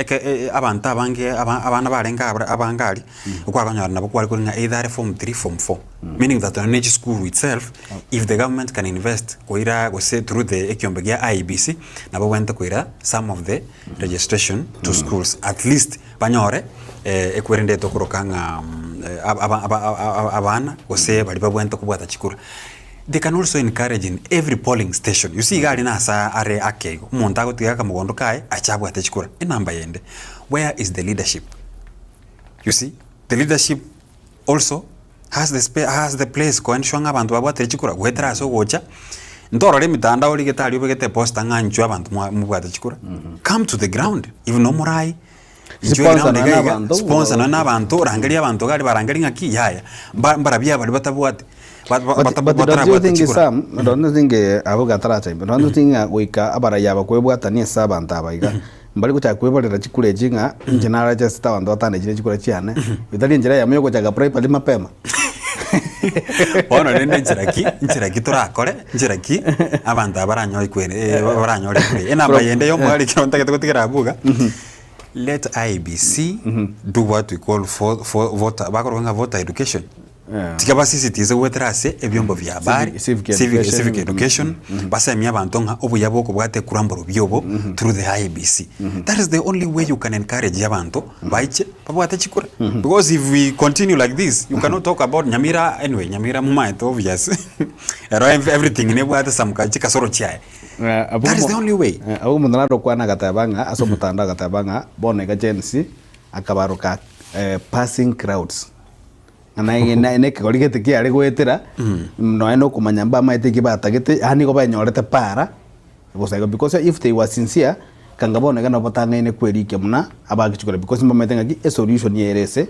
abantu abange abana barenga abangari kwa kanyara nabo kwari kuringa either form 3 form 4, meaning that on each school itself, if the government can invest koira go say through the ekyombegia IBC nabo wente koira some of the registration to schools, at least banyore ekwerende tokorokanga abana gose bali babwenta kubwata chikura. They can also encourage in every polling station. You see gari na sa are akego umuntu agotiga kamugondo kai achabwata chikura inamba yende. Where is the leadership? You see, the leadership also has the place ko enshwanga abantu babwata chikura gwetera so gocha ndoro le mitanda oli getali obegete posta nganchu abantu mubwata chikura. Come to the ground, even no murai sponsor na abantu rangalia abantu gali barangalinga ki yaya barabia bali batabwate but don't think avuga tarata don't think wika abara yaba kwebwata ni saba ntabaiga mbali kucha kwebolera chikule jinga njenara just abantu atane chile chikule chiane bitali njira ya myogo chaga private mapema Bono nende njiraki turakore njiraki abantu abaranyo kwene baranyore kure enamba yende yo mwali kironta ketukutikira abuga. Let IBC do what we call voter education. Tikabasisitize weterase ebyombo vya habari civic education basemya abantu nga obuyabo ko bwate kuramboro byobo through the IBC. That is the only way you can encourage abantu baiche babwate chikura, because if we continue like this you cannot talk about Nyamira anyway. Nyamira muma it obvious everything ne bwate samkachi kasoro chiae. That is the only way. Abu mundana rokwana gatabanga aso mutanda gatabanga bonega jensi akabaruka passing crowds ana ine koligete ki ari gwetera no eno kumanyamba maite kibatagete hani ko banyorete para because if they were sincere kangabonega no batanga ine kwerike muna abagichukura because mbamete ngaki a solution yerese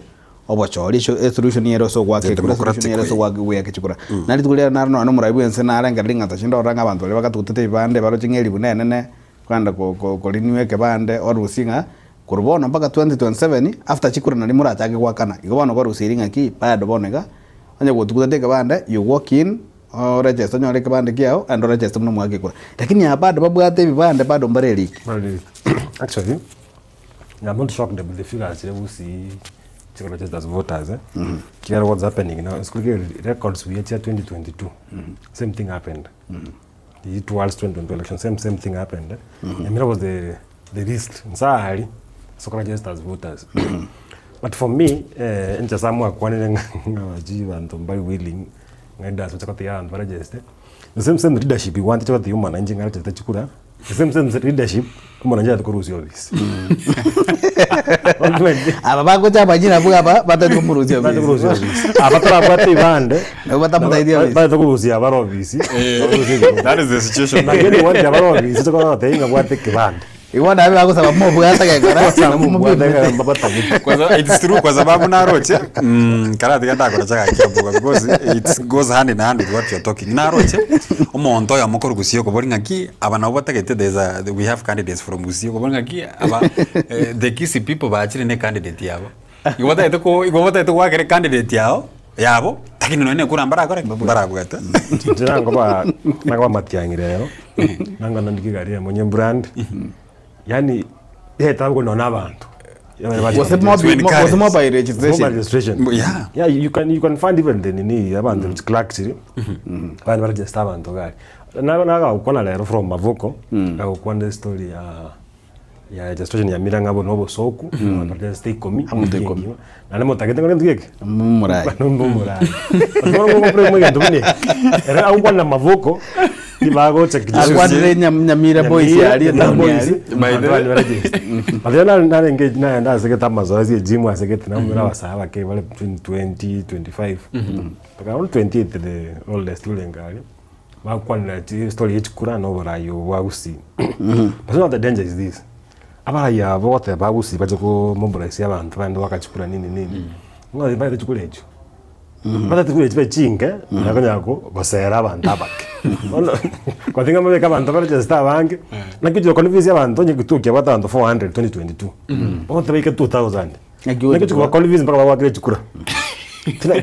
obachori a solution yereso gwake solution yereso gwake kichukura nari tugulera narno ano murayibu ense naranga ringa tashindo oranga abantu bali bakatutete bande baro chingeri bunene kwanda ko liniwe ke bande orusinga kurubona mpaka 2027 after chikura nari murachake gwakana igobona ko rusiringa ki bado bonega anya gutukutete ke bande you walk in register nyore ke bande kiao and register mno mwake kura lakini abado babwate bibande bado mbareli actually I'm not shocked with the figures you see just as voters. What's happening now? Records we had 2022. Same thing happened. Towards 2022 election, same thing happened. Nyamira was the least. So just as voters. But for me, in just some work, one and by willing, and that's what they are and register. The same leadership you wanted to the human engine at the Chikura. The same leadership, Monanja Corus. Abago Jabajina Buaba, but the Muruzia. Abata Bande, what about the idea? By the Rusia Barovisi. That is the situation. What Javarovis is going to think of what they band. You want to have a more it's true kwa sababu na roche karate yata kwa chaka kiabuga because it goes hand in hand with what you're talking na roche omonto ya mukuru gusio ko bolinga ki abana obategete we have candidates from gusio ko bolinga ki aba the Kisii people ba actually ne candidate yabo igobata ito kwa kere candidate yabo takini no ne kurambara kore baragwata ndango ba nangwa matiangirero nanga nandikigari monye brand yani tango no nabantu was it more by registration? Yeah, you can find even the nini abantu clarity bana register abantu gari naga ukona lero from Mavoko na ukwanda story ya registration ya Nyamira ngabo nobo soku na stay komi na nemo tagete ngene ndike murai ngo ngo pre mo ngendo ni era ukwana Mavoko Tibago check. Akwandire Nyamira boys yari tauni yari. Badena na engage na enda seketa mazoezi gym aseketa na mura wasaba ke wale between 20 25. But around 28 the oldest ulengali. Bakwanira story yechikura no barayo wagusi. But not the danger is this. Abaya bote bagusi baje ko mobilize abantu bandi wakachikura nini. Ngo baite chikulecho. Bata tukule chipe chinge nyako basera abantu abake. Kwa tinga mwe kama abantu bale just abange. Nakijyo convince abantu nye kutukia batanto 400 2022. Bonte beke 2000. Nakijyo kwa convince mpaka wakire chikura.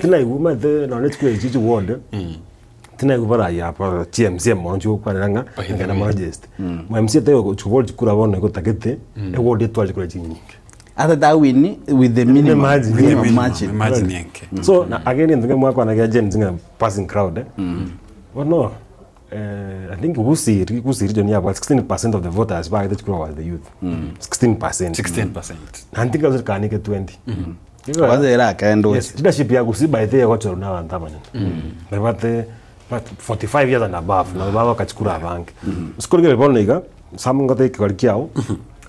Tina iguma the no let's go chichi wonde. Tina igubara ya pa TMC monjo kwa ranga ngana majest. Mwa MC tayo chukubol chikura bono ko takete e wode twali chikura chinyinge. Ata da win with the minimum margin. Imagine. So again in the mwako na gajen zinga passing crowd Well no I think Kusi region ya about 16% of the voters by the chukura was the youth. 16%. I think also kanike 20. Kwanza era kaendo. Leadership ya Kusi by the wachoro na wantamanya. But 45 years and above na baba kachukura bank. Skoro ke bono iga samungote kikalikiao.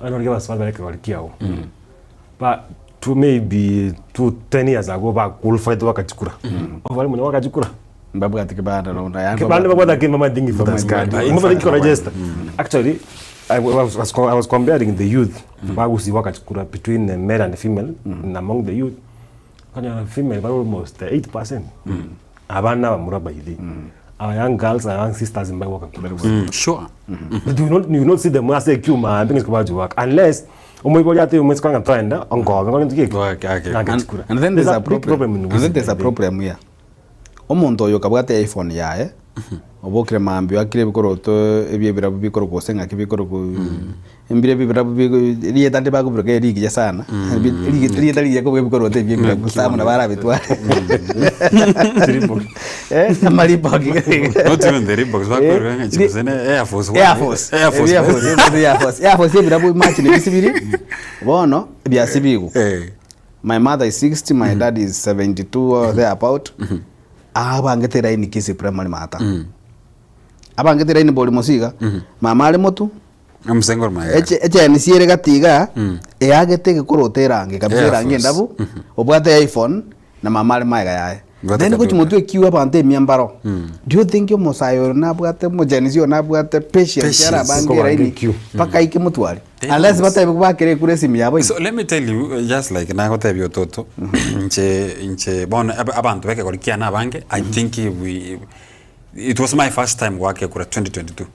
Ano ngiba swala kikalikiao. But to maybe 10 years ago back qualified wakachukura. Ovali mwenye wakachukura. Babu katika baada na yangu. Kibanda babu da kima madingi for that card. Mama diko register. Actually I was comparing the youth. Babu si wakachukura between the male and the female and among the youth. Kanya female were almost 8%. Abana bamuraba hivi. Our young girls, our young sisters in Babu wakachukura. Sure. But you not see them as a queue man things come to work unless umeboyate umeskwanga trenda ongo and then there's a problem. And then there's a problem here. Omuntu oyo kabwate iPhone yae obokire mambyo akire bikoroto ebye birabu bikoro kosenga kibikoro ku embire birabu liye tande bago broke ligi ya sana liye tali yako bikoroto ebye birabu samu na bara bitwa amali bogi not even the reeboks bakoro ngachizene Air Force birabu match ne bisibiri bono bya sibigo. My mother is 60, my dad is 72 or thereabout. Abangetera ini Kisii primary mata. Abangetera ini boli musiga. Mama ale motu. Amsengor maya. Eche ni siere gatiga. Agete kurotera nge kabira nge ndabu. Obwate iPhone na mama ale maiga yae. Then ko chimotu kiwa bante miambaro. Do you think yo mosayo na bwate mo genisio na bwate patience yara bangera ini paka iki mutwali. Unless bata bakere kure simu yabo. So let me tell you just like na gote byo toto. Nche bon abantu beke kolikia na bange. I think it was my first time working kura 2022.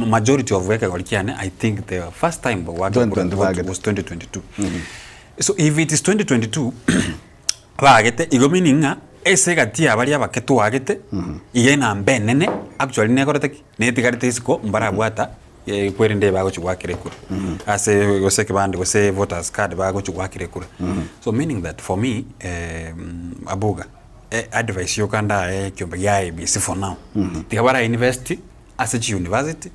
Majority of weke kolikia I think the first time working was 2022. So if it is 2022 bagete igo meaning ese gatia abali abaketu agete igena mbenene actually nekorete netigarite isiko mbara bwata kwerinde bago chugwakire kure ase gose kibande gose voters card bago chugwakire kure. So meaning that for me abuga advice yokanda kyomba ya ABC for now tikabara university as a university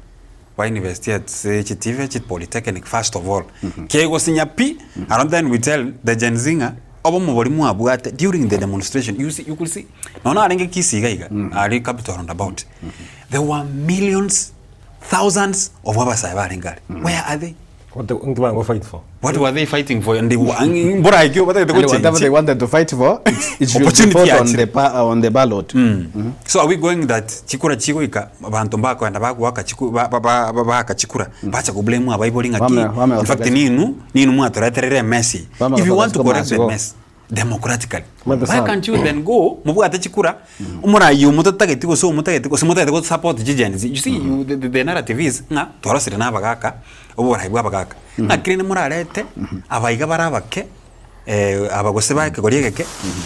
why university at HTV Polytechnic first of all kego sinya pi and then we tell the Gen Zinga during the demonstration. You could see. No, Kisii are capital roundabout. There were millions, thousands of Wabasai. Where are they? What they were fighting for? What were they fighting for? And they whatever they wanted to fight for, it should be fought on the ballot. So are we going that Chikura Chikuika, Bantombako and Abaka Chikura, Bacha blame Bible? In fact, Ninu messy. If you want to correct the mess democratically, why can't you then go Mubuata Chikura? Umura, you Mutagetico, so Mutagetico support Gigens. You see, the narrative is Toras Navagaka. Over Hibabagaka. Na krine moralete, Avaigabake, Abagoseba,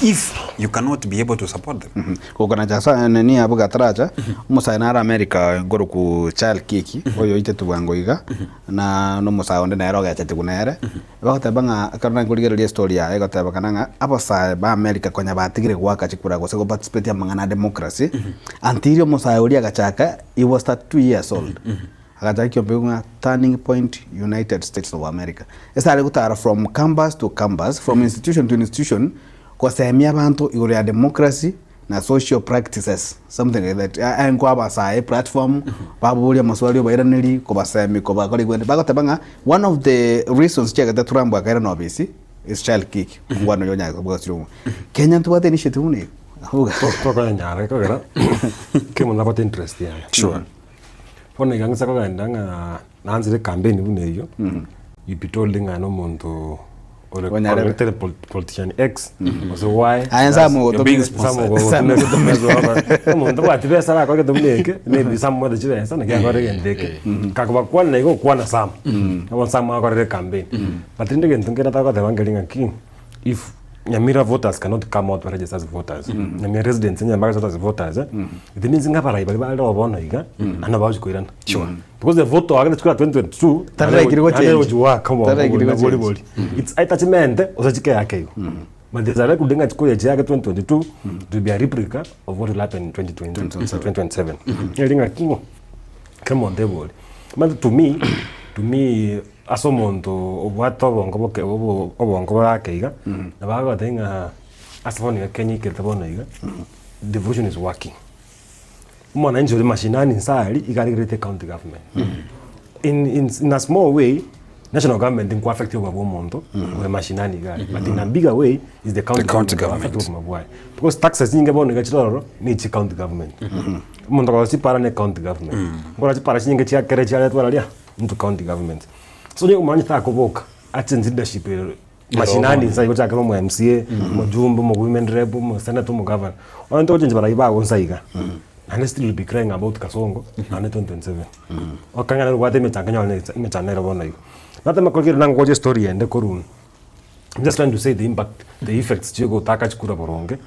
if you cannot be able to support them. Kokonajasa and Nia Bugatraja, Musainara America, Goroku, Child Kiki, or you eat to Wangoiga, na no Musa on the Naroga Tegunere. About a banga, a current story, I got a Bacananga, Abasa, Ba America, Conabati, Waka Chikura, was a participate among a democracy. Until Musaoria Gachaka, he was 2 years old. Turning point United States of America. It's from campus to campus, from institution to institution, because bantu igore democracy, na social practices something like that and kwa basa platform babulia maswali obayiraniri kobasemi kobakori gwende bagotabanga one of the reasons chega turambwa kaira no bisi is child kick ngwano yonya bwasiru Kenya tubate initiative ni Toka nyara ko gara kemo na interest ya Sure. Fona igangisa ko gandanga nanzire campaign buneyo ipitolinga no muntu or a politician X or so Y being muntu batibesa la ko ke dumneke maybe some other chibesa na kwa rege ndeke kakwa kwana iko kwana sam abo sam ko rege campaign but ndege ntungera ta ko tebangelinga king if Nyamira voters cannot come out to register as voters. Nyamira residents Nyamira as voters. It means ngapa rai bali bali obona iga ana bawo kuirana. Sure. Because the vote agenda tukura 2022 tarara kiriko change. Tarara boli. It's attachment osachike yake hiyo. But there's a kudenga chukua ya 2022 to be a replica of what will happen in 2027. Ngelinga kingo. Come on the boli. But to me aso muntu obwato obongo bakeiga na bago tenga asofoni Kenya ketabona iga devolution is working mwana nje mashinani nsali igarigirete county government in a small way national government in affect your muntu we mashinani gari but in a bigger way is the county government because taxes nyingi bona gachiroro ni chi county government muntu ko si para ne county government ngora chi para nyingi chi akere chi aletwala lia into county government. So ni umanye ta kuboka atsenzi leadership mashinani sai ko chaka mo MCA mo jumbo mo women rep mo senator mo governor on to change barayiba go nsaiga and still be crying about Kasongo and 2027 okanga na kwate metanganya ne channel bona hiyo nata makolgira nango je story ende korun. I'm just trying to say the impact, the effects chego taka chikura boronge.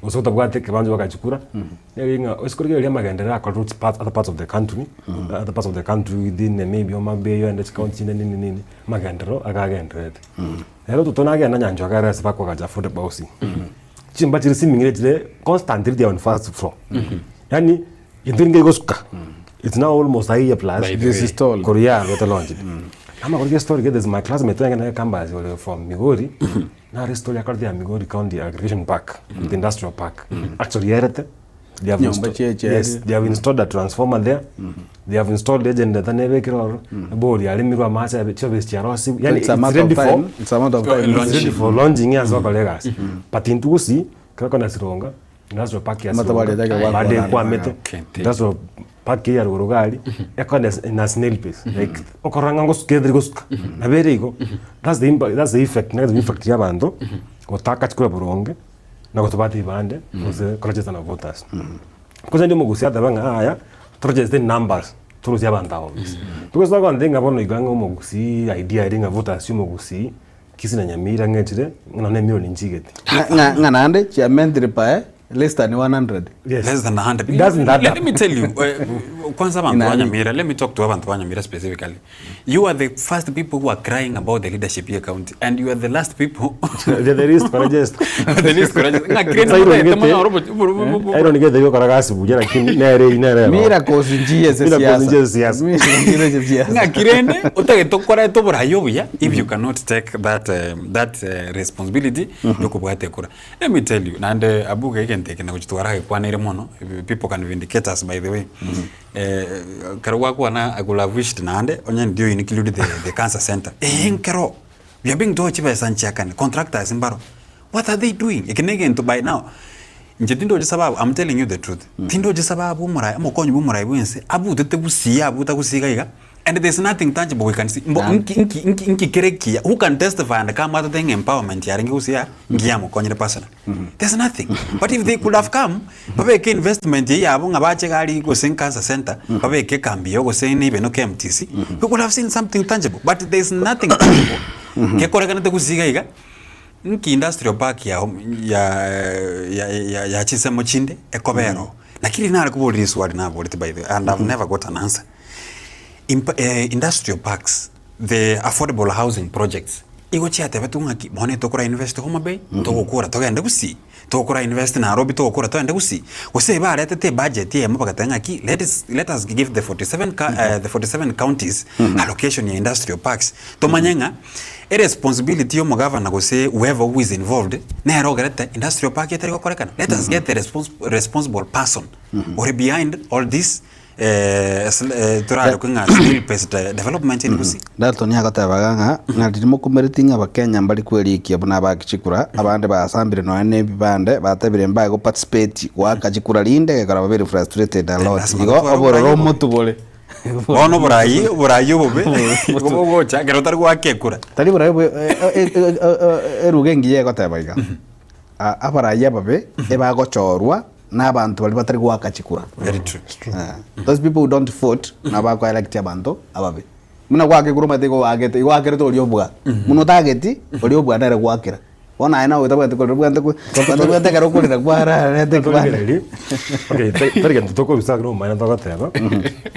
Also tabwate kebanjo bakachikura. Yinga oskorige ya magendera kwa other parts of the country, other parts of the country within maybe Omabeyo and the county nini magendero agagendred. Ero tutona ga na nyanjo agara se bakwa kaja for the bossy. Chimba chirisi mingire constantly they on fast floor. Yani yindinge gosuka. It's now almost a year plus. This is tall. Korea what launch. Ama kwa story there's my classmate when Kambas from Migori. Na story according to Migori County Aggregation Park, the industrial park. Actually they have installed a transformer there. They have installed legend that never kiro body alimirwa macha chobesi yarosi. Yani it's amount of time ready for launching as well colleagues. But intusi kako na sironga industrial park ya bade kwa mete industrial park ya Rugali ekona na snail pace like okoranga ngosukedri gosuka na berego that's the impact, that's the effect, negative effect ya bantu otaka chikura boronge na gotobati bande kose colleges na voters koze ndimo gusia tabanga aya project the numbers turu ya bantu because na kwandenga bono iganga mo gusi idea iringa voters mo gusi Kisii na Nyamira ngechire ngana million njigete ngana ande chairman pa less than 100. Yes. Less than 100. It doesn't that. Let me tell you, kwanza bantu wa Nyamira, let me talk to bantu wa Nyamira specifically. You are the first people who are crying about the leadership here county, and you are the last people. The least courageous. The least courageous. I don't get the yokaragasi bujana kini nere. Mira kozinjie siasa. Nga kirene utagetokora etobora yobuya if you cannot take that responsibility yokubwate kura. Let me tell you, nande abuga na kuchitwara kwa nere mono, people can vindicate us by the way. Karwa kwa na agulavished nande onye ndio include the cancer center. Nkero we are being told chiba sanchakane contractors imbaro. What are they doing? Ikinege into by now. Njetindo jisababu, I'm telling you the truth. Tindo jisababu umurai, amokonyo umurai wense, abu tete busiya, abu takusiga iga. And there's nothing tangible we can see. Inki kerekia, who can testify and come out of the empowerment yaringi usiya, ngiyamo konye person. There's nothing. But if they could have come, babeke investment ya abunga bache gali go sing cancer center, babeke kambiyo go sing even no KMTC, we could have seen something tangible. But there's nothing tangible. Kekore kanete kusiga iga. Nki industrial park ya chisemo chinde ekobero lakini nari kubulira swali nabo by the way, and I've never got an answer. Industrial parks, the affordable housing projects igo chiate betungaki mone tokora invest Homa Bay tokokura togende gusi tokora invest Nairobi tokokura togende gusi ose ba retete budget ye mapakatangaki let us give the 47 counties allocation ya industrial parks to manyenga a responsibility of governor go say whoever who is involved nero get industrial park yet go correct. Let us get the responsible person or behind all this skill-based development in Kisii. Dalton yagatabaga ngatimo kumeritinga abakenya mbali kwelikia buna bakicikura abande basambire no ane bibande batabire mbaye go participate wakacikura linde kara very frustrated a lot igo obororo mutubole ono burayi obobe gobo chakero tar gwakekura tari burayi erugengi yegatabaga abarayi ababe ebagochorwa n'abantu bali batari gwakacikura. Very true. Those people who don't vote nabako elect abantu ababe muna gwakekura matego wagete gwakere to lyobwa muno tageti lyobwa nare gwakira ona ina wita ko rubwa ndako ndako karo kurira gwara rete kwara. Okay, tari toko bisagro mana tokateba.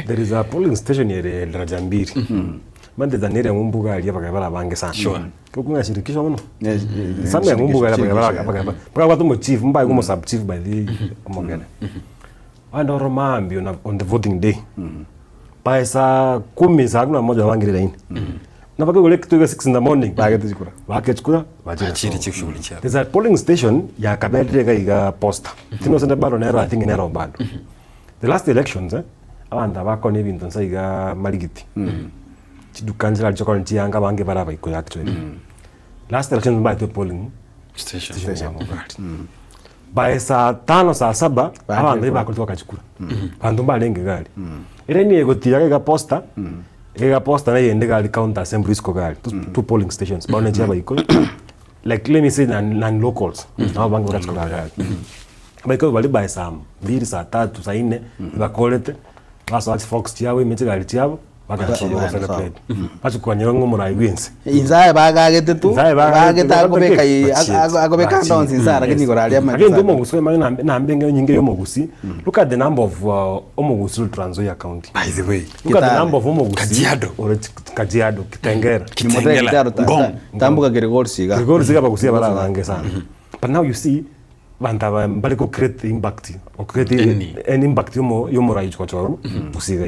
There is a polling station here in Rajambiri. Mande danere mumbuga ali abagabara bange sana. Sure. Kukunga shirikisho muno. Samwe mumbuga abagabara. Paka watu mo chief mbaye ko mo sub chief by the omogene. And or mambi on the voting day. Paisa 10 saa kuna mmoja wangirira ini. Na baka gole kitu 6 in the morning. Bagechikura. Bakechikura bachiri chikushuli cha. There's a polling station ya kabere ga posta. Tino senda baro nero I think nero bado. The last elections abanda bako ni bintu nsaiga marigiti. Chidukanjira chokon chianga bange baraba iko actually. Last elections by the polling station. By saa 5 saa 7 abanda bako wakachukura. Bantu balenge gali. Ere ni egotia ga posta. Ega posta na yende gali counter assembly ko gali. Two polling stations. Baone chaba iko. Like let me say non locals. Na bange wakachukura gali. Baiko bali by saa 2 saa 3 saa 4 bakolete. Baso ati fox chiawe meche gali chiabo. Achukwa nyongo mura igwense inzaye bagagete tu bagagete agobeka agobeka ndonzi nzara kini koralia ama agendo mo guswe manga na mbenge nyinge yo mogusi. Look at the number of omogusi Trans Nzoia County. By the way, look at the number of omogusi Kajiado Kitengera tambuka Gregorsiga bagusi bala bange sana. But now you see bantaba mbali ko create impact or create an impact yomo raiju kwa choro usiga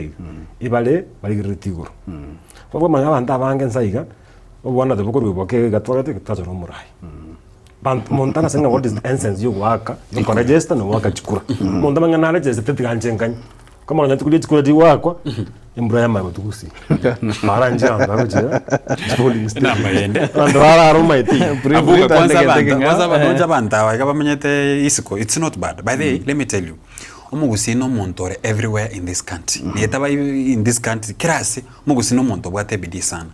ibale bali kritiguro kwa manga bantaba bange nsaiga obwana de bokoro boke gatwagate kitazo no murai bant montana senga what is the essence yo waka no ko register no waka chikura montana ngana register tetikanchenkanya kama ngati kuli chikura di wakwa imbura yama batukusi maranja ngaruja police na mayende andara aroma iti abuka kwanza bantu bantaba ikabamenyete isiko. It's not bad by the way. Let me tell you, omugusino montore everywhere in this country netaba in this country krasi omugusino monto bwate bidi sana.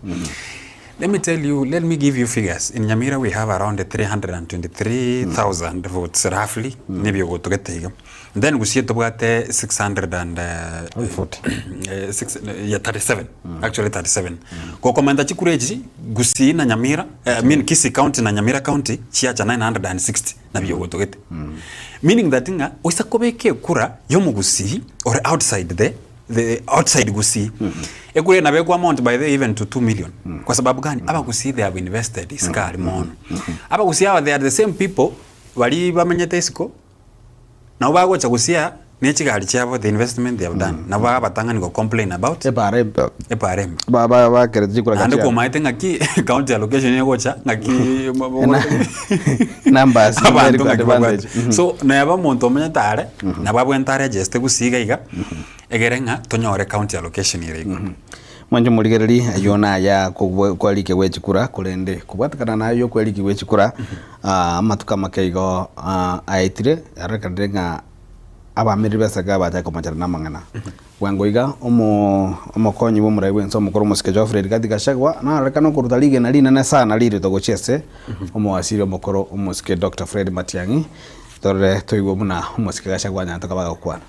Let me tell you, let me give you figures. In Nyamira we have around 323,000 votes roughly maybe go to get here. Then we see to get 37 actually 37 kwa komanda chikureji Gusii na Nyamira Kisii County na Nyamira County chiacha 960 na biyo go to get meaning that nga osakobeke kura yo mu Gusii or outside the outside Gusii ekure na bekwa amount by the even to 2 million kwa sababu gani aba Gusii they have invested iskari mono aba Gusii they are the same people wali bamenyete isiko na bago cha Gusii nechigali chabo the investment they have done na batanga ni go complain about eparem ba kerezi kura ando ko maite ngaki county allocation yego cha ngaki numbers very good advantage so na yaba monto menyatare na babwentare just Gusii iga egerenga tonyore county allocation irego mwanjo muligereri ayona ya kwalike wechikura kulende kubwatakana nayo kwalike wechikura amatuka makeigo aitire arakandenga abamiri besaga baje komachara namangana wangoiga omokonyi bo murai wenso mukoro musikejo Fred Gathigashagwa na rekano kuruta lige na lina na sana lire togochese omowasiri omokoro omusike Dr. Fred Matiang'i tore toigo muna omusike Gashagwa nyanto kabaga kwana.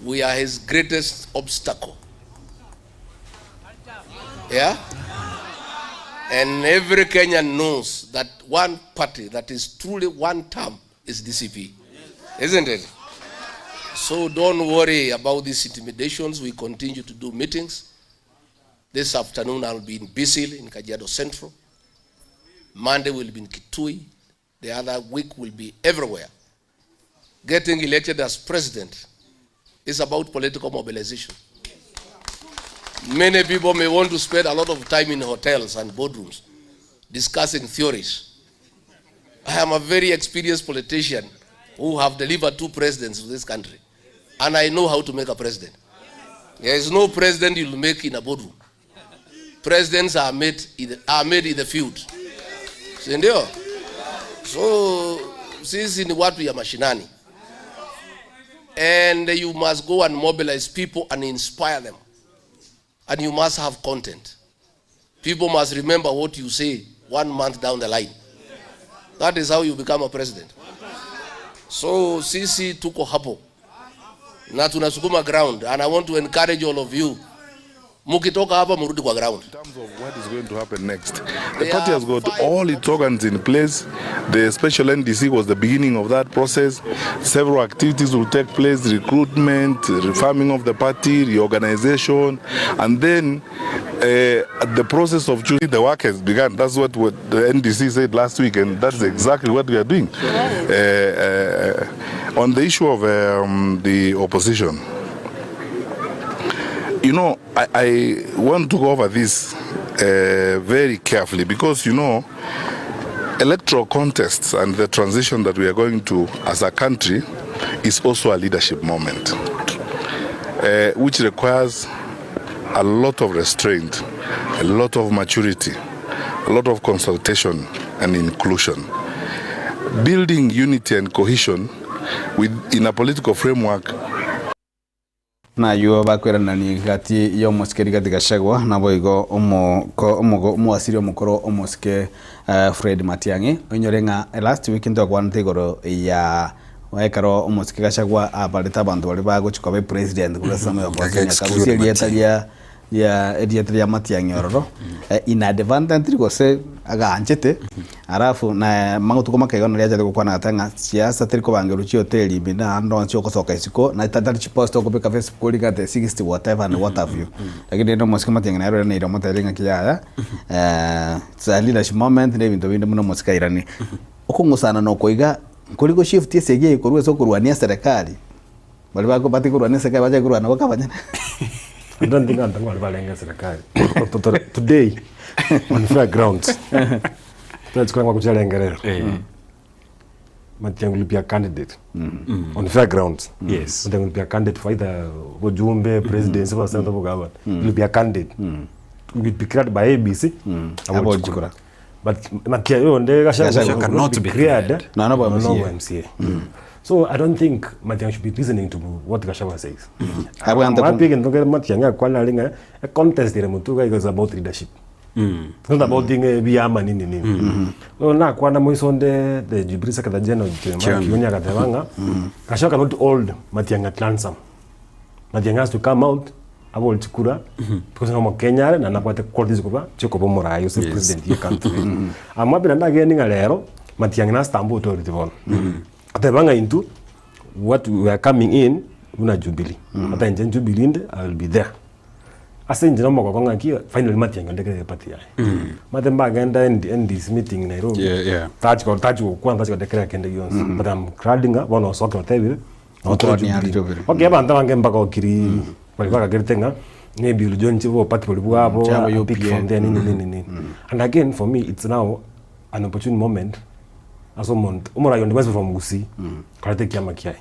We are his greatest obstacle. Yeah? And every Kenyan knows that one party that is truly one term is DCP. Isn't it? So don't worry about these intimidations. We continue to do meetings. This afternoon I'll be in Bisil in Kajiado Central. Monday will be in Kitui. The other week will be everywhere. Getting elected as president is about political mobilization. Many people may want to spend a lot of time in hotels and boardrooms discussing theories. I am a very experienced politician who have delivered 2 presidents to this country. And I know how to make a president. There is no president you'll make in a boardroom. Presidents are made in the field. Sindio? So, sisi ni watu ya mashinani. And you must go and mobilize people and inspire them. And you must have content. People must remember what you say 1 month down the line. That is how you become a president. So, sisi tuko hapo. Na tunasukuma ground. And I want to encourage all of you. Mukitoka hapa murudi kwa ground. In terms of what is going to happen next, the party has got all its organs in place. The special NDC was the beginning of that process. Several activities will take place: recruitment, refarming of the party, reorganization, and then the process of choosing the work has begun. That's what the NDC said last week, and that's exactly what we are doing. On the issue of the opposition, you know, I want to go over this very carefully because, you know, electoral contests and the transition that we are going to as a country is also a leadership moment, which requires a lot of restraint, a lot of maturity, a lot of consultation and inclusion. Building unity and cohesion in a political framework. Na yuo bakwirana ni gati yo musikeri gati gashagwa na boigo umwasiri omukoro omusike Fred Matiang'i onyorenga last week ndo kwante igoro ya waikaro omusike gashagwa abaleta bantu bali baguchiko be president kula sama ya Kenya kabusi ya Matiang'i ororo in advantage gose aganchete arafu na magutuko makaiga ya jado kwana atanga siasa triko bangeruchi hoteli bina ndo ncho kosoka isiko na tatari chiposto ko beka Facebook ligate 60 whatever and what have you lakini ndo musika Matiang'i na ro iro motelinga kiyaya sa leadership moment ne bintu bindi muno musika irani okungusana no koiga kuliko shift yesege korwe so kurwania serikali bali bako bati kurwania serikali baje kurwana bakabanya. I don't think I'm going to today on fair grounds. Let's go to Getembe. Matiang'i will be a candidate on fair grounds. Yes. Matiang'i will be a candidate for either Getembe presidency or Senator government. Will be a candidate. Will be created by ABC. But Matiang'i cannot be created. No MCA. So I don't think Matiang'i should be listening to what Gachagua says. A contest is about leadership. It's not about being a biyama nini. No, na kwa na moisonde the Jubilee Secretary General Kionya Katewanga. Gachagua cannot hold Matiang'i at ransom. Matiang'i has to come out about Chikura because no Kenya na nakwate court kuba choko bomora yo president ye country. Amabi na getting a lero Matiang'i na stamp authority von. Atebanga into what we are coming in una Jubilee. Ata in Jubilee I will be there. Asa njino mo kwa kia finally Matiang'i ndeke party yae. Matemba genda in this meeting in Nairobi. Yeah. Touch kwa dekera kende yonse. But I'm crowding one or soccer table. Okay, abantu bangemba ko kiri bali bakagertenga maybe ulijon chivo party bali bwabo pick from there nini. And again for me it's now an opportune moment. As umora yondi wese from Kisii karate kiama kiai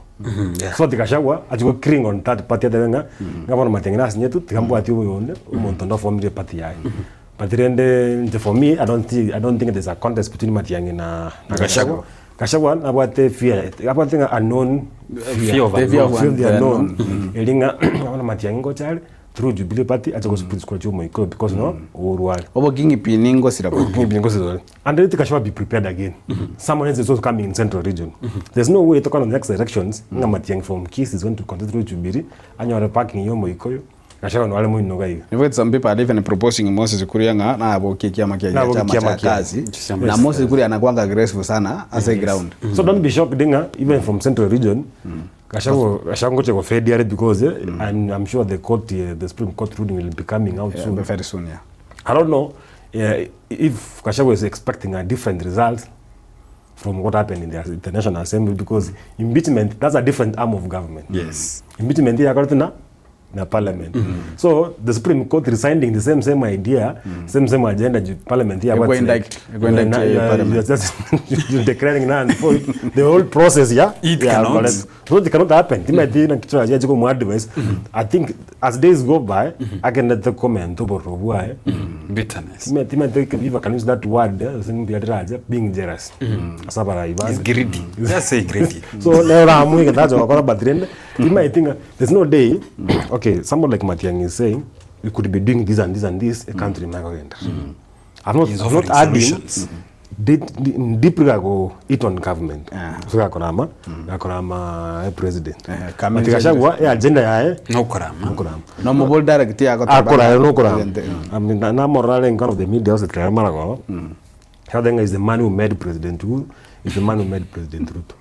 so tikashagwa ajugo kring on that party atenga ngabona Matiang'i nas nyetu tikambo ati uyonde umontondo form the party yai but then for me I don't think there's a contest between Matiang'i na Gachagua. Gachagua abate fear abate unknown fear of the unknown elinga ngabona Matiang'i go chale through Jubilee party ajugo split kwa chumo iko because no uruwali obo gingi piningo sirapo and then Gachagua be prepared again. Someone else is also coming in central region. There's no way to come on the next elections nga Matiang'i from Kisii is going to continue through Jubilee and you are parking yomo ikoyo Gachagua no wale mo inoga hiyo. In fact some people are even proposing Moses Kuria nga na abo kiama cha kazi na Moses Kuria anakuanga aggressive sana as a ground. So don't be shocked dinga even from central region Gachagua ngoche go federal because and I'm sure the court the Supreme Court ruling will be coming out soon. Very soon, yeah. I don't know if Gachagua is expecting a different result from what happened in the National Assembly, because impeachment, that's a different arm of government. Yes. Impeachment is according na parliament. So the Supreme Court resigning the same idea, same agenda, parliament here. You're declaring none for the whole process, It cannot. So it cannot happen. I think as days go by, I can let the comment over Bitterness. If I can use that word, being jealous. It's greedy. Just say greedy. So that's what you might think there's no day. Okay, someone like Matiang is saying we could be doing this and this and this. A country might go enter. I'm not arguing. Deep go it on government. So akonama president. Katikashagwa agenda yae no kurama. No mobile direct ya no kurama. I mean na moral in kind of the media also try marago. Hadenga is the man who made President Uhuru, is the man who made President Ruto.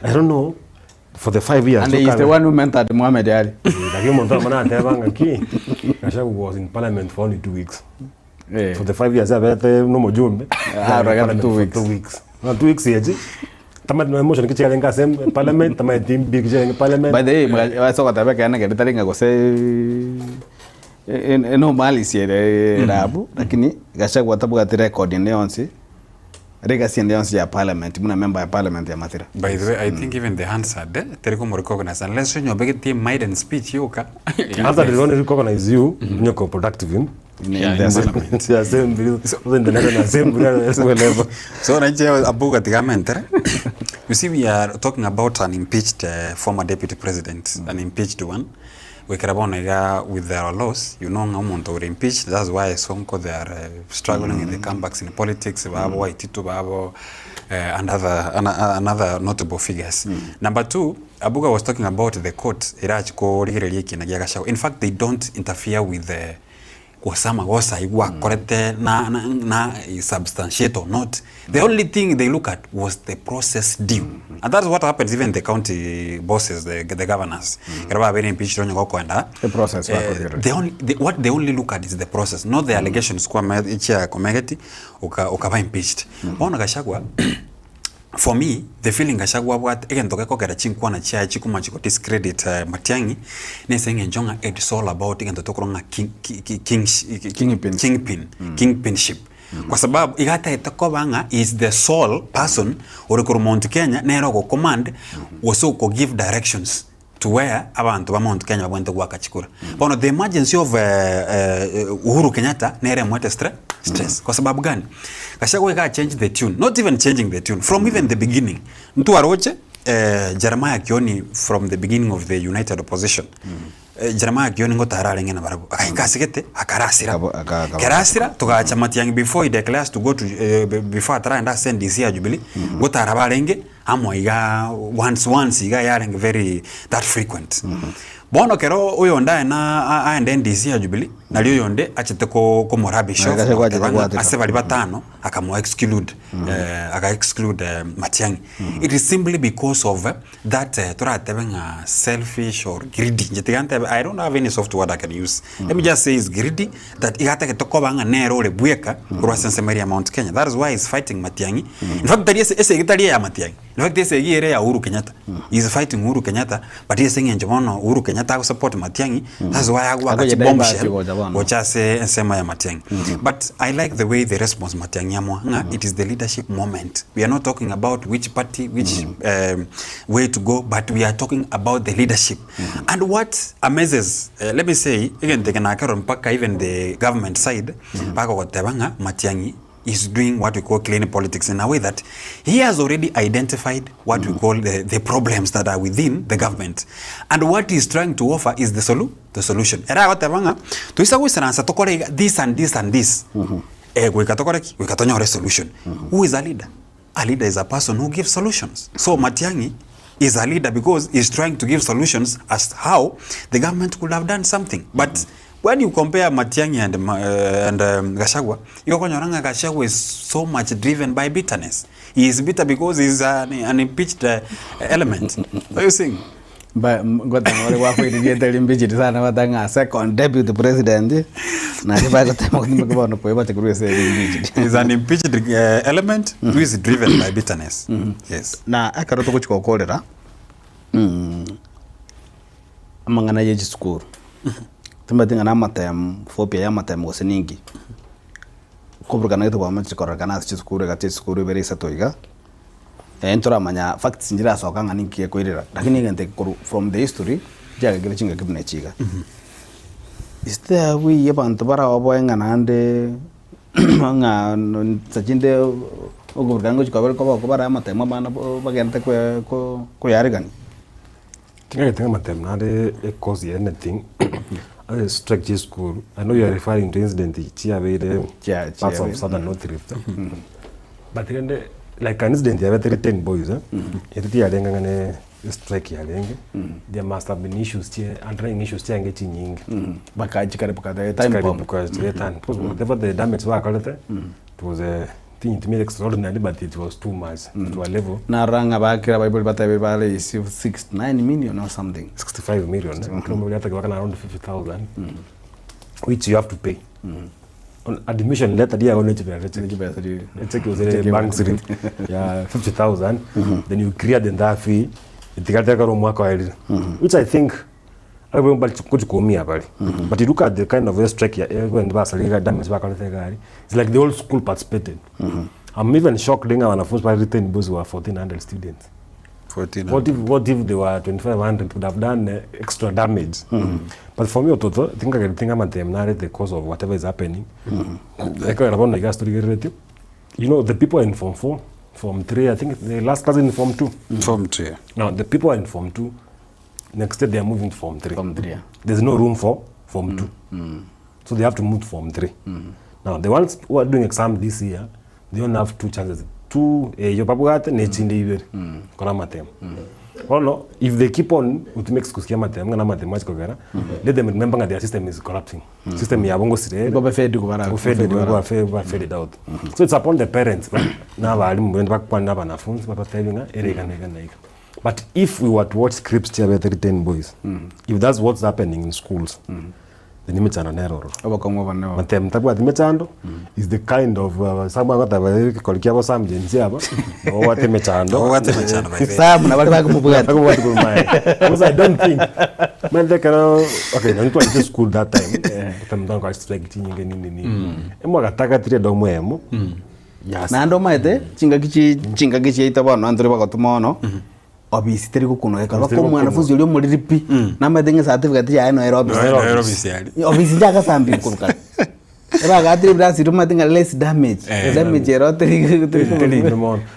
I don't know. For the 5 years. And he is the one who mentored Muhammad Ali. Gachagua was in parliament for only 2 weeks. For the 5 years, I've had no more June. 2 weeks. 2 weeks. 2 weeks, yes. Tamat no emotion kichika lenga sem parliament, tamat team big jeng parliament. By the way, I saw that I can get telling go say no malice rabu, lakini Gachagua tabu ati record in leonsi. Legacy and the parliament, muna member of parliament ya Mathira. By the way, I think even the answer there, Tereko recognize unless you beg team made and speech yoka. Answer they don't recognize you, you're productive in the National Assembly. So Nigeria abuga tigamente. You see, we are talking about an impeached former deputy president, an impeached one. We caraboniga with their loss, you know, no one to impeach. That's why Sonko they are struggling in the comebacks in politics. Babo, Itito, Babo, and another notable figures. Number two, Abuga was talking about the court. In fact, they don't interfere with the wasama wasa igwa correct na substantiate or not. The only thing they look at was the process due. And that's what happens even the county bosses, the governors. The process. What they only look at is the process, not the allegations kwa community ukaba impeached. Gachagua, for me, the feeling Gachagua what again tokeko kera chinkwa na chia chikuma chiko discredit Matiang'i ne saying enjonga it's all about again totokoronga kingpinship. Kwa sababu igata itakobanga is the sole person or Mount Kenya nero go command also go give directions to where abantu ba Mount Kenya went to work achikura. But the emergency of Uhuru Kenyatta nere mwete stress. Kwa sababu gani? Gachagua ga change the tune, not even changing the tune from even the beginning. Mtu aroche Jeremiah Kioni from the beginning of the United Opposition. Jeremiah Kioni ngotara ngena barabu akaikasigete akarasira karasira tukacha Matiang'i before he declares to go to before atara and send this year Jubilee ngotara barenge amoiga once iga yarenge very that frequent. Bono kero uyo ndaye na aende NDC ya Jubilee na liyo yonde achete ko morabisho asebali batano akamo exclude Matiang'i. It is simply because of that toratebenga selfish or greedy. I don't have any soft word I can use. Let me just say it's greedy that igata ketokobanga nero le bueka kwa sensemari ya Mount Kenya. That is why he's fighting Matiang'i. In fact that is gitalia ya Matiang'i. In fact this ere ya Uhuru Kenyatta. He's fighting Uhuru Kenyatta but he's saying enjomono Uhuru Kenyatta support Matiang'i. That's why agwa kati bombshell wacha se nsema ya Matiang'i. But I like the way the response Matiang'i amwa. It is the leadership moment. We are not talking about which party, which way to go, but we are talking about the leadership. And what amazes, let me say, again even the government side, Matiang'i is doing what we call clean politics in a way that he has already identified what we call the problems that are within the government. And what he's trying to offer is the solution. This and this and this. We can solution. Who is a leader? A leader is a person who gives solutions. So Matiang'i is a leader because he's trying to give solutions as how the government could have done something. But when you compare Matiang'i and Gachagua, Gachagua is so much driven by bitterness. He is bitter because he's an impeached element. What are you saying? ngota wale wafuatilia telimbichi sana watanga second deputy president na ndiba kutema kubono poeba tekuru impeached. Is an impeached element who is driven by bitterness. Yes. Na akaroto kuchiko kolera amangana yeji school tumbatinga na matem phobia ya matem goseningi kuburukana gitu kwa machikora kana school ga school bere satoiga entora manya facts njira soka ngani kie koirira lakini ngente from the history jaga gele chinga kibne chiga is there we yabantu bara obo ngana ande nga sajinde oguburukana kuchiko ko bara matem bana bagente ko yarigani tinga matem na de cause anything strict school. I know you are referring to incident parts of Southern North Rift. But then like an incident you have 10 boys strike there must have been issues here and trying issues here getting nyingi time bomb because the damage it was a thing to me extraordinary, but it was too much to a level. Na ranga bakira Bible batay is 69 million or something. 65 million. Around 50,000, which you have to pay. On admission letter, they are only to pay. Bank street, yeah, 50,000. Then you create the entire fee. Which I think. But you look at the kind of strike here, it's like the whole school participated. I'm even shocked when I was written those were 1,400 students. 1,400. What if they were 2,500 could have done extra damage? But for me, OTOTO, I think I can think about the cause of whatever is happening. You know, the people in Form 4, Form 3, I think the last class in Form 2. Form 3. Now, the people in Form 2, next year they are moving to Form 3. Form 3, yeah. There's no room for Form 2. So they have to move to Form 3. Now, the ones who are doing exam this year, they only have 2 chances. 2, well, no, if they keep on with make schools let them remember that their system is corrupting. System faded out. So it's upon the parents. But if we were to watch scripts here with 10 boys, if that's what's happening in schools, then it's an error. Is the kind of someone got a call some because I don't think okay, don't go to school that time. obisitiri kuno ekaba ko mwanafunzi uli muri ripi namadenge certificate ya Nairobi obisi jaga sambi kuruka eba gatri brasi rumadinga less damage ero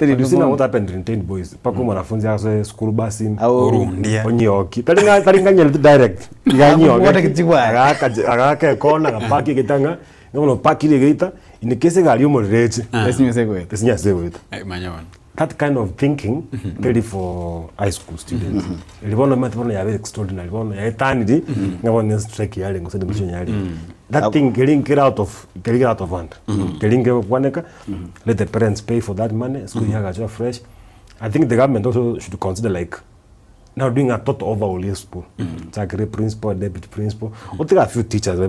you see what happened in 10 boys pako mwanafunzi ase school bus ndia onyoki taringa nyel direct ganyoki wote kichwa agaka kona kapaki kitanga ngono paki legita in case gali umureche esinyase kweta manyawan. That kind of thinking, really for high school students. Extraordinary. That thing get out of hand. Let the parents pay for that money. So you are fresh. I think the government also should consider like now doing a total overhaul of school. Secretary principal, deputy principal. What there are a few teachers. So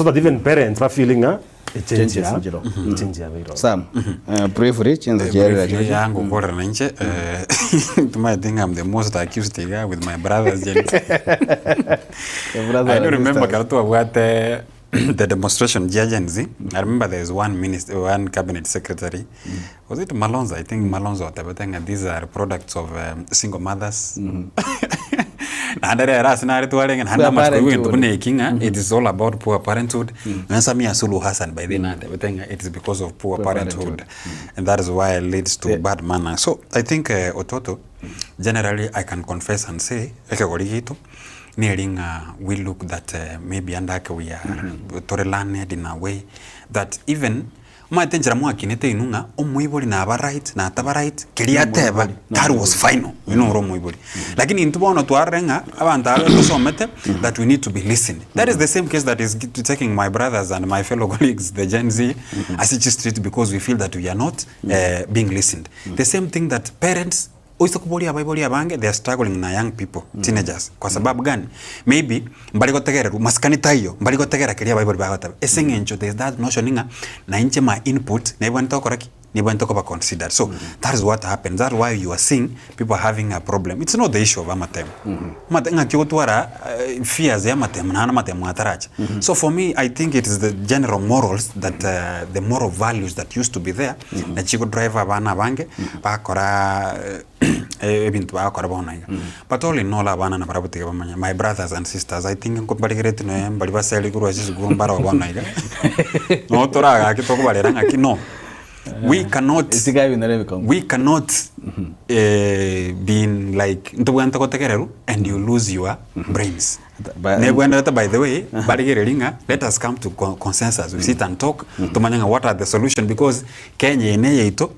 that even parents are feeling change. Sam, briefly, change the yangu bora na nje. I think I'm the most accused guy with my brothers. I don't remember what the demonstration Gen-Z. I remember there's one cabinet secretary. Was it Malonzo? I think Malonzo. These are products of single mothers. It is all about poor parenthood. By then, it is because of poor parenthood. And that is why it leads to bad manner. So I think OTOTO, generally I can confess and say, we look that maybe we are learned in a way that even matenjera mwakinete inunga omuibori na aba right na ataba right kiriateba that was final ro muibori lakini intubono twarenga abantu abasomete that we need to be listening. That is the same case that is taking my brothers and my fellow colleagues the Gen Z as it street because we feel that we are not being listened. The same thing that parents oisokubolia baibolia bange they are struggling na young people teenagers kwa sababu gani maybe mbali gotegera maskani tayo mbali gotegera kelia baiboli bagota esengencho there is that notion inga na inche my input na ibwan tokoraki ni ibwan tokoba considered. So that is what happens. That's why you are seeing people having a problem. It's not the issue of amatem matenga kiotwara fears ya matem na matem ataracha. So for me I think it is the general morals that the moral values that used to be there na chiko drive abana bange bakora ebintu bakora bonaiga. But all in all abana na parabutiga bamanya my brothers and sisters I think nkombaligirete no mbali baseli kuru asisi gumbara bonaiga no toraga kitoko baleranga kino we cannot be in like and you lose your brains. By the way, let us come to consensus. We sit and talk to what are the solution because Kenya ito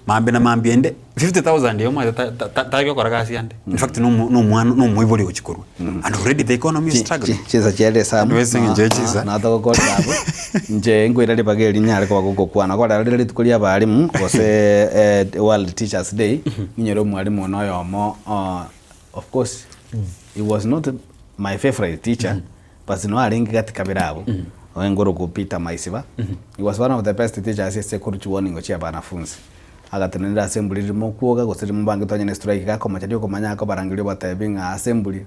mambiende 50,000 yoma tayo koragasi ande. In fact no muiboli ochikuru. And already the economy is struggling. Cheza chele sabu. Na to ko sabu. Nje ngwira libageli nyare kwa gukukwana kwa dalili tukulia balimu wose World Teachers Day nyero mwalimu no yomo of course he was not my favorite teacher but no alingi katika birabu wengoro kupita maisiba he was one of the best teachers yese kuruchuoni ngochia banafunzi agatenera assembly rimo kuoga gosiri mbange tonye strike kako machadio ko manyako barangilio batebinga assembly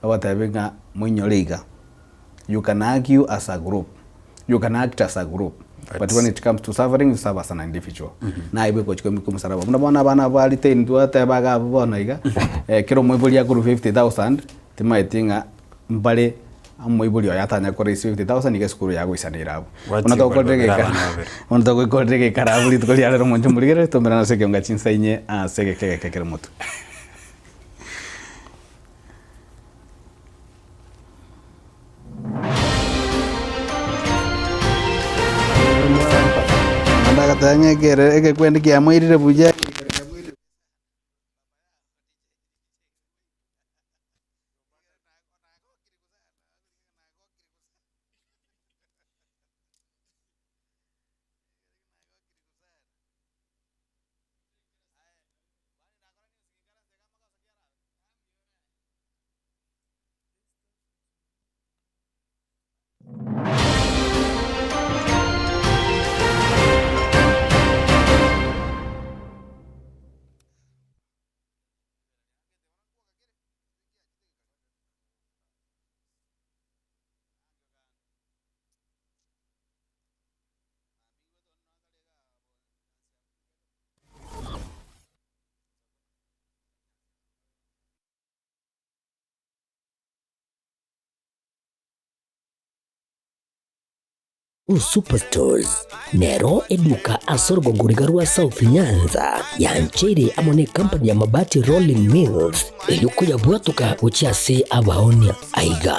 batebinga munyoliga. You can argue as a group, you can act as a group, but when it comes to suffering you serve as an individual. Na ibe ko chikomi kumusaraba mnabona bana bali tendu atebaga bona iga kiro mwibuli ya kuru 50,000 timaitinga mbale amwibuli yatanya ko 50,000 ige skuru yago isanira unataka kodrege karabuli tukoli alero monjo muligere tombera na seke nga chinsainye seke kekere moto. Tanya kere kwenda kia mwirire buja Superstores Nero eduka asorgo gurigarua South Nyanza ya nchiri amone company ya mabati Rolling Mills eyuko ya buatuka uchiase abaonia aiga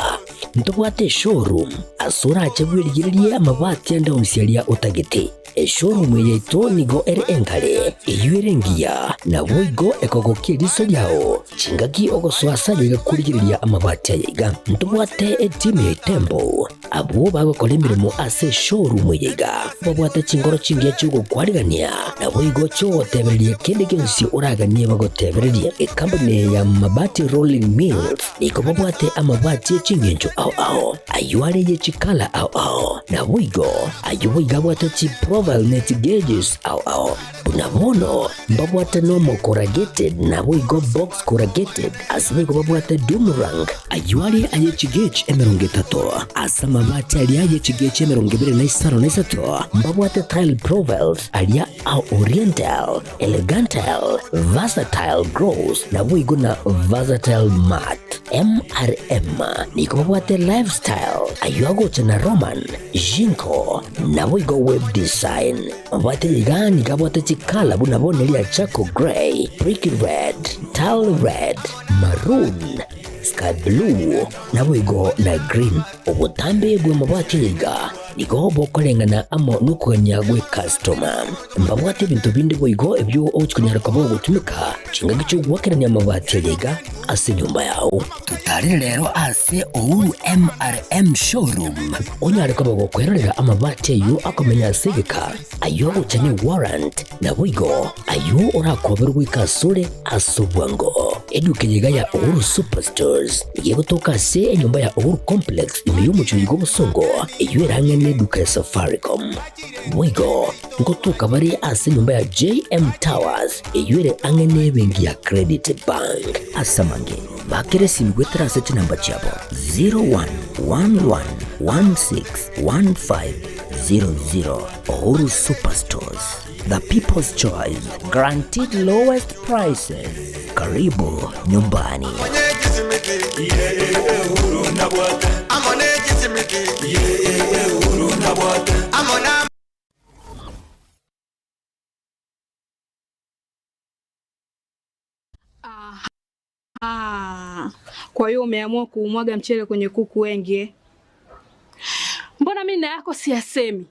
ntobwate showroom asura achagwirigirie amabati anda unsialia utagete showroom yeito nigo ere engale eyuerengia na woigo ekogokie riso yao chingaki ogoswasa yiga kurigiriria amabati aiga ntobwate team ya tembo abo bago kolemirimo ase showroom yiga babwate chingoro chingia chugo kwarigania na woigo cho tebereria kende kensi uraganie bago tebereria company ya mabati Rolling Mills niko babwate amabati chingencho au ayuare ye chikala au na woigo ayuiga bwate chi profile net gauges au bunabono babwate normal corrugated na woigo box corrugated asbigo babwate boomerang ayuare aye chigage emeronge tato asama mabati alia ye chigage emeronge bere na isaro na isato babwate tile profiles alia au oriental elegantal versatile gross na woigo na versatile mat MRM niko babwate lifestyle ayuago chana Roman Jinko na woigo web design babwate yigani kabwate chikala bunabone lia Chaco Grey, Brick Red, Tile Red, Maroon, Sky Blue na woigo na green obutambe bwe mabwate yiga nigo bokorengana amo nukugania gwe customer mbabwate bintu bindi boigo ebyo ochikunyaraka bo gutumika chinga gicho gwakerania amabati yega ase nyumba yao tutari rero ase Ouru MRM showroom onyareka bo kwerera amabati yo akomenya asegeka ayo uchane warrant na boigo ayo orakoberwa ikasure asubwango eduke yega ya Ouru Superstores yego toka se nyumba ya Ouru Complex imiyo muchuigo busongo iyo erangene duka ya Safaricom boigo ngotuka bari ase nyumba ya JM Towers iyo ere angene bengi ya Credit Bank asamange bakere simgwetera sete namba chabo 0111161500 Ouru Superstores, the people's choice, guaranteed lowest prices. Karibu nyumbani. Kwa hiyo umeamua kuumwaga mchele kwenye kuku wengi eh? Mbona mimi na yako siyasemi?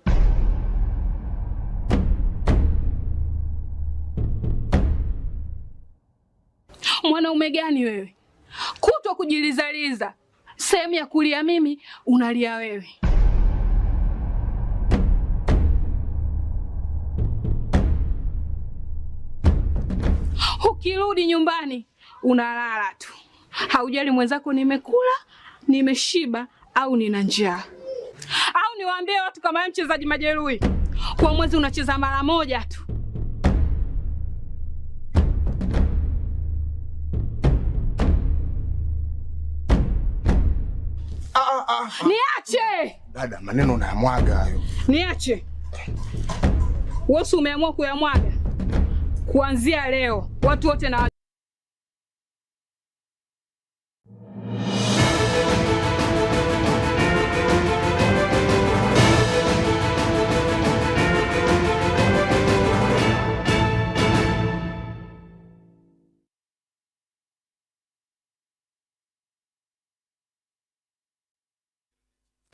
Mwanaume gani wewe? Kutwa kujilizaliza. Sehemu ya kulia mimi, unalia wewe. Ukirudi nyumbani, unalala tu. Haujali mwenzako nimekula, nimeshiba au nina njaa. Au niwaambie watu kama mchezaji majeruhi. Kwa mwezi unacheza mara moja tu. Niache! Dada, maneno unayamwaga hayo. Niache. Wewe umeamua kuyamwaga. Kuanzia leo, watu wote na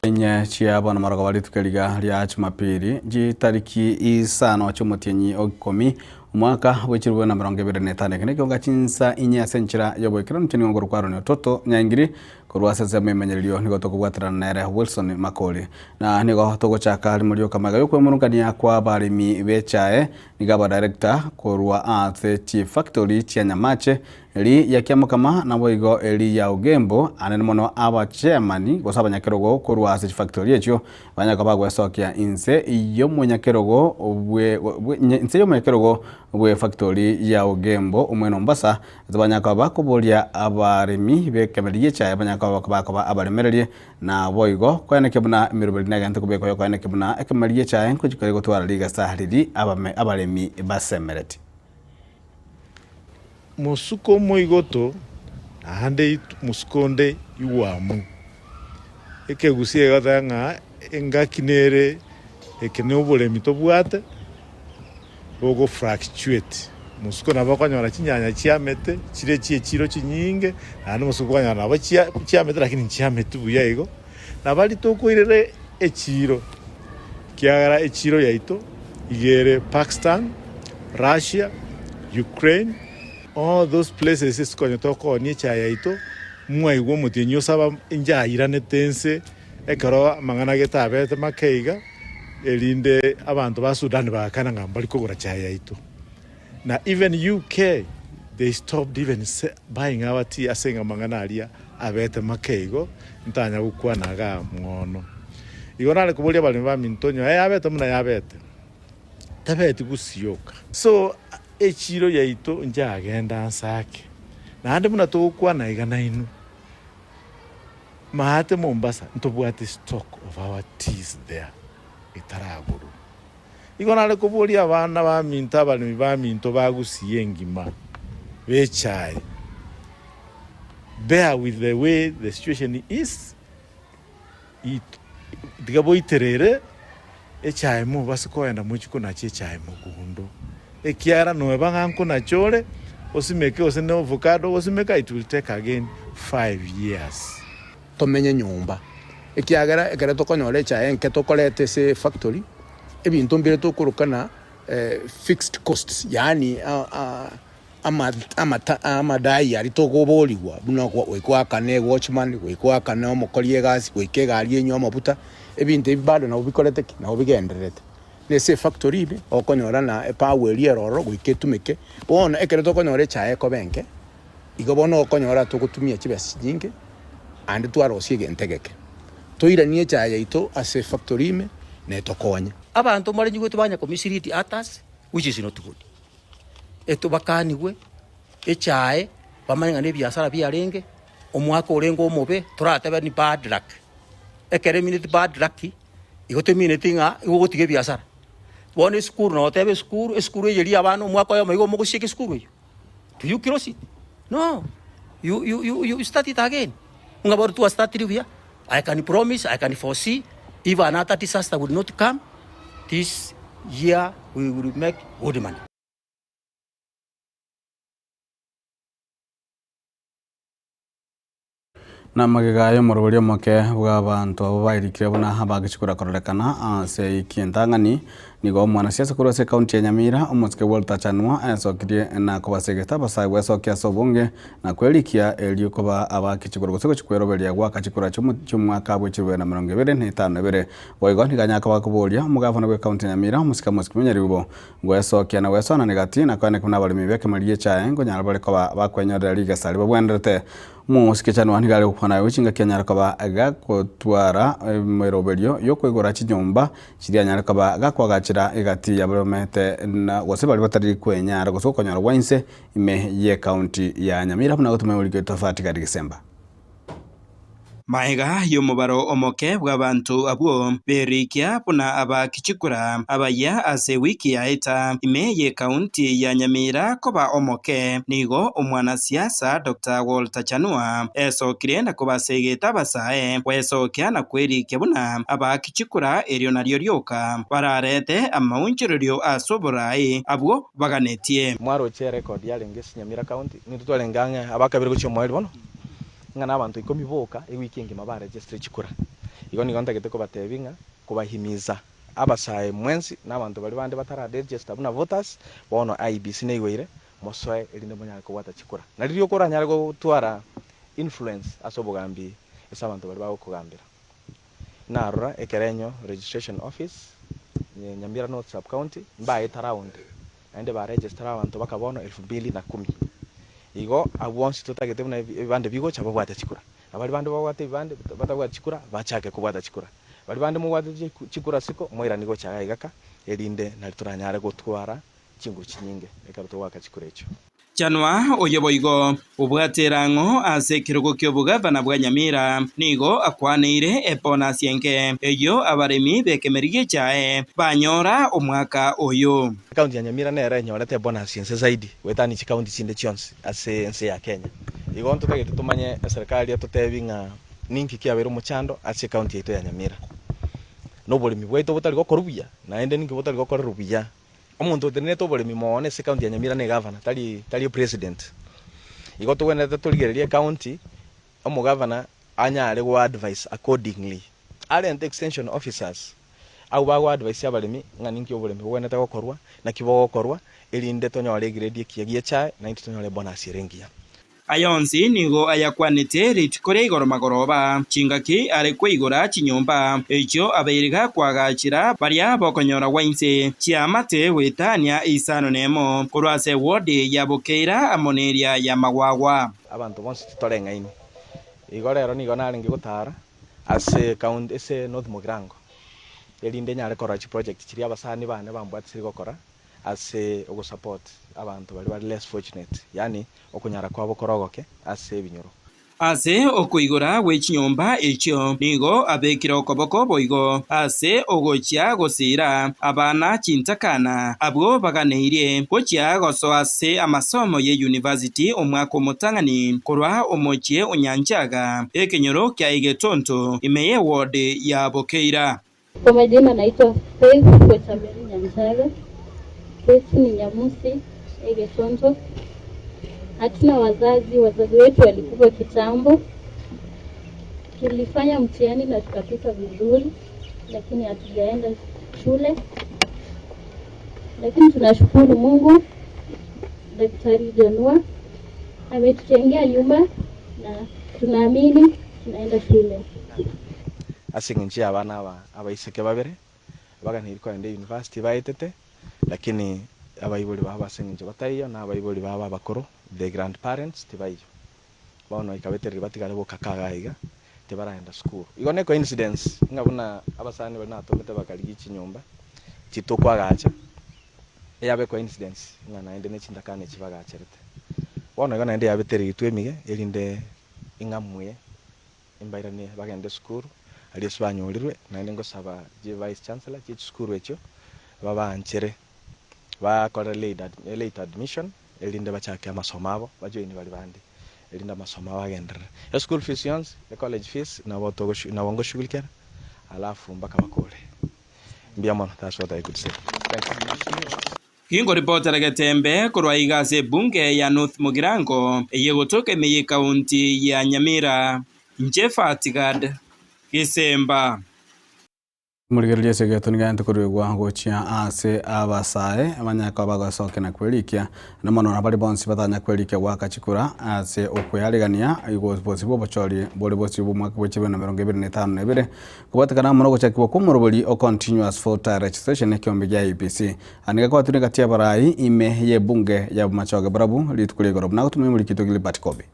Kenya chia bwana maraga wali tukeliga lya Jumapili ji tariki isano cy'umutenyi okomi umwaka w'ekirwe na 2025 kene kionga chinsa inya senchira yobwekira nteni ngoro kwaro ne OTOTO nyangiri kurwaseze memenyeryo nigo tokubwatirana nere Wilson Makoli na nigo togochaka ali mulyo kamaga yo kwemurungania kwa barimi bechae nigaba director kurwa ate chief factory chia Nyamache eli yakiamo kama na boigo eli ya ugembo anene mono aba chairman gosaba nyakerogo kurwa ase factory echo banya kabagwa sokia inse iyo munyakerogo inse yo munyakerogo bwe factory ya ugembo umweno Mombasa zabanya kaba kubolia abarimi bekemeliye cha banya kaba abaremererie na boigo kwene kebuna mirubeli na gante kubeko yo kwene kebuna ekemeliye cha enko jikore twara liga sahridi abaremi basemereti musuko moigoto ahande muskonde yuwamu ekegusie gathanga engakinere ekenobulemi tobwate bogo fluctuate musuko nabakonyora chinyanya chiamete chire chiro chinyinge nandi musuko konyora nabo chiamete lakini chiamete buya igo nabali tokoirere echiro kiagara echiro yaito igere Pakistan, Russia, Ukraine, all those places is konyo toko ni chayaito mwaigwo mutinyo saba injairane tense ekaro mangana getabete makeiga elinde abantu ba Sudan bakana ngambali kogora chayaito na even UK they stopped even buying our tea asenga mangana alia abete makeigo ntanya gukwanaga mwono igona kubolia bali ba mintonyo abete muna yabete tabete gusiyoka so echiro yaito njagenda nsake nande muna tokwana igana inu mahate Mombasa ntobwate stock of our teas there itaraguru igona kubolia abana ba minta bali ba minto bagusiye ngima bechai bear with the way the situation is it digabo iterere echai mo basikoenda muchiko na chai mo kuhundo ekiara no banganko na chore osimeke osene avocado osimeka it will take again 5 years tomenye nyumba ekiagera ekere tokonyora echae enke tokorete se factory ebintu mbire tokurukana fixed costs yani amadai ari togoborigwa buna kwa kane watchman kwa kane omokori egasi kwa egari enyo amabuta ebintu ebibado na ubikorete na ubigenderete nese factory ibi okonyora na power eroro gwiketumike bona ekere tokonyora echae kobenke igobono okonyora togutumia chibesi nyinge andi twarosie gentegeke toiranie echae yaito ase factory ime netokonya abantu mari nyugo banya komisiriti atas which is not good eto bakaniwe echae bamanya ne biasara biarenge omwaka orengo omobe toratebe ni bad luck ekere minute bad luck igote minute nga igotige biasara one school no tebe school yeli abana omwaka yo maigo mogushike school yo do you cross it no you start it again ngabor tu start review I can promise I can foresee if another disaster would not come this year we will make good money. Na magigayo mururia moke bwa bantu abo bairikire buna habagicikura kororekana ase ikientangani nigo mwana siasa kuro se county ya Nyamira omotsike Walter Chanwa asokirie na kubasegeta basagwe sokia sobunge na kwelikia elio kuba abakicikura gusego chikweroberia gwa kacikura cy'umwaka bwe 2025 boigo ntiganya kabakuboria umugavana we county ya Nyamira omusika musikimenya ribo gwesokia na wesona negati na kwane kuna balimi beke marie chae ngo nyarabale kuba bakwenyora liga sali babwendete musike Chanwa ntigale kufana wichinga kenyara kuba agakotwara meroberio yokwegora chinyomba chiria nyara kuba agakwagachira igati ya baromete na wose bali batari kwenyara gusokonyara wainse ime ye county ya Nyamira buna gutume uri tofauti kadi December Maiga yomubaro omoke bw'abantu abo berikia buna abakichikura abaya ase wiki ya eta ime ye county ya Nyamira koba omoke nigo omwana siasa Dr. Walter Chanwa esokire na kubasegeta basae wesokia na kwerikia buna abakichikura erio naryo ryoka bararete amaunchirio asoborai abo baganetie mwaro che record ya ngesi Nyamira county nitutwalengange abakabiri gucho mweli bono ngana abantu 10 boka ewiki ngi maba register chikura igo ni gonta gete ko batebinga kubahimiza abasaye mwensi n'abantu bali bande batara register buna voters bono IBC neigwire mosoe elinde bonya ko wata chikura naliriyo kora nyare go twara influence asobogambi esa abantu bali bawo kugambira narura ekerenyo registration office Nyamira North sub county mbaye around ande ba register abantu bakabono 2010 igo abonsi tutagete buna ibande bigo chabo bwata chikura abali bande bwata ibande batagwa chikura bachake kubwata chikura bali bande mu bwata chikura siko moira nigo chaga igaka elinde nalituranyare gutwara chingu chinyinge ekaruto waka chikura echo Chanwa oyoboigo ubwaterango ase kirogo ky'obugavana bwa Nyamira nigo akwaneire epona sienke eyo abaremi bekemerigie chae banyora omwaka oyo county ya Nyamira nere nyorete bonus siense zaidi wetani county chinde chionse ase ense ya Kenya igo ntutagete tumanye serikali atutebinga ninki kiabero muchando ase county yetu ya Nyamira no bolimi bweto butari gokorubia na ende ninki butari gokorubia omuntu teneto bolimi moone se county ya Nyamira ne governor tali president igo tuwenete tuligererie county omu governor anyare go advice accordingly are extension officers au bago advice abalimi ngani nkyo bolimi wenete gokorwa na kibo gokorwa elinde tonyore grade kiagie cha na tonyore bonus rengia ayonsi nigo ayakwanete ritikore igoro magoroba chingaki are kwigora chinyomba echo abeiriga kwagachira baria bokonyora wainse chiamate wetania isano nemo kurwase wodi ya Bokeira amoneria ya Magwagwa abantu bonse tutorenga ini igorero nigo naringi gutara ase county ese North Mugrango elinde nyare kora chi project chiri abasani bane bambwatse gokora ase ogo support abantu bali less fortunate yani okunyara kwabo korogoke ase binyoro ase okuigora wechinyomba echo nigo abekira okoboko boigo ase ogochia gosira abana chintakana abwo baganeire gochia goso ase amasomo ye university omwaka omutangani korwa omochie onyanjaga ekenyoro kya Igetonto imeye ward ya Bokeira. Kwa majina naitwa Faith Getembe Nyanjaga. Kesi ni Nyamusi Igetonto. Hatuna wazazi wetu walikufa kitambo. tulifanya mtihani na tukapita vizuri, lakini hatujaenda shule. Lakini tunashukuru Mungu, Daktari Januar ametutengea nyumba na tunaamini tunaenda shule. Asinginchi abana abaiseke babere baganiriko ende university baitete, lakini abayibuli baba asinginchi batayo na abayibuli baba bakoro the grandparents tibayo bono ikabeteri batigale bokakagaiga tebaraenda school. Igone coincidence ngabuna abasani bana atomete bakaligichi nyumba chitokwagacha yabe coincidence ngana ende nechindakane chibagacherete bono igone ende yabeteri twemige elinde ingamwe imbairane bagende school aliyesu banyolirwe na ende ngosaba je vice chancellor chi school echo babanchere bakora late admission elinde bachake amasomo abo bajoini bali bandi elinda masomo abagendera ya school fees yons the college fees na boto na wango shughulikia alafu mpaka bakole mbiamo. That's what I could say. Kingo reporter Getembe kurwa igase bunge ya North Mugirango yegotoke meye kaunti ya Nyamira Njefatigad Kisemba Murigererie segetoniga ntukurigwa gochia ase abasae amanyaka bagasoke na kwelikia na mono na bali bonsi batanya kwelikia wakachikura ase okwyaligania igobosi bobochori boli bosi bumwaka bwechebe na 2025 kubatakana mono gochakibwa kumurubuli o continuous voter registration ekyombe gya EPC aniga kwa tuni katia barai ime ye bunge ya machoge barabu litukuligoro na gutumwe muri kitogile batikobe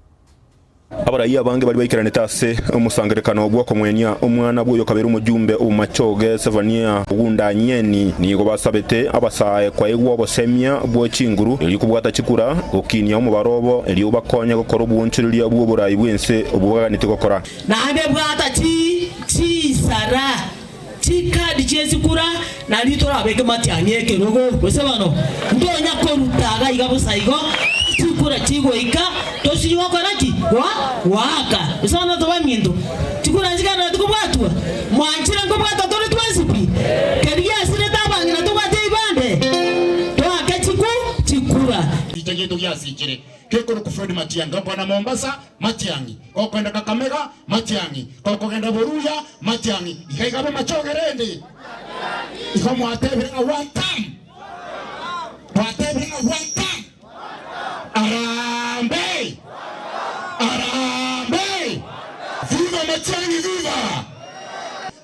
abarayi abange bali bayikirane tase umusangerekano bwako mwenya umwana bwo yokabera umujumbe umachoge Sevania ugunda nyeni nigo basabete abasaye kwa egwo bosemya bwo chinguru iri kubwata chikura okinya mu barobo iri ubakonya gukora ubunchiriria bwo burayi bwense ubwaganite gukora nabe bwata chi sara tikadi chezikura na litora abeke matyanyeke rogo bosebano ndonya ko rutaga igabusaigo tikura chigoika toshiwa kwanaki waka usana to bamindo tikura njikana tukubwatwa mwanchira ngo bwata tore twasipi keriya sire tabangira tubate ibande to akachiku chikura itegeto yasikire keko kufrodi matianga bwana Mombasa matiangi ko kwenda Kakamega matiangi ko kwenda Boruya matiangi ikaiga machogerende iko mwatebe a one time mwatebe a one time Arambe! Arambe! Viva Matiangi, viva!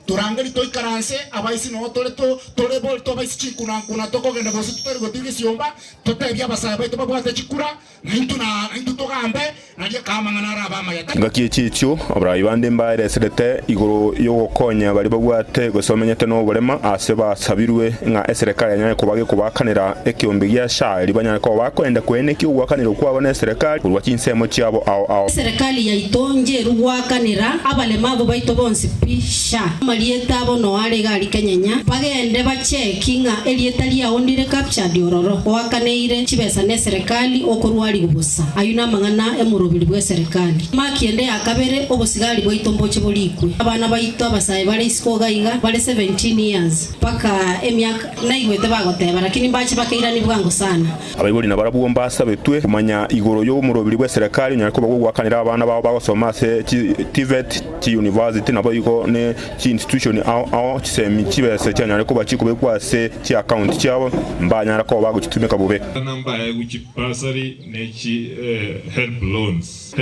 Turangeli toi karanse abaisi no tole bolto abaisi chikuna kuna toko genda bosi tutari gotigi siomba totebya basaya baito babwate chikura nintu togambe naje kama ngana abama yata ngakie chicho abrayi bande mbaire serete igoro yo gokonya bali babwate gosomenyete no bolema ase basabirwe nga serikali yanye kubage kubakanira ekyombe gya shari banyane ko bakwenda kweneki uwakanira kwabone serikali urwa chinsemo cyabo ao serikali yaitonje ruwakanira abalemago baito bonsi pisha lieta bono alega alikanyanya bagende bachekinga elieta lia ondire capture diororo wakaneire chibesa ne serikali okorwali gubusa ayuna mangana emurubiri bwe serikali makiende akabere obusigali bwaitombo chibulikwe abana baito abasaye bali iskoga inga bali 17 years paka emyaka naigwete bagoteba lakini bachi bakaira ni bwango sana abayibuli nabarabu mbasa betwe kumanya igoro yo murubiri bwe serikali nyako bagwakanira abana babo bagosoma se TVET chi university nabo iko ne chi institution au chisemi chibese cyanyare ko bachikube kwase chi account cyabo mbanyara ko baguchitumika bube namba ya guchipasari nechi help loans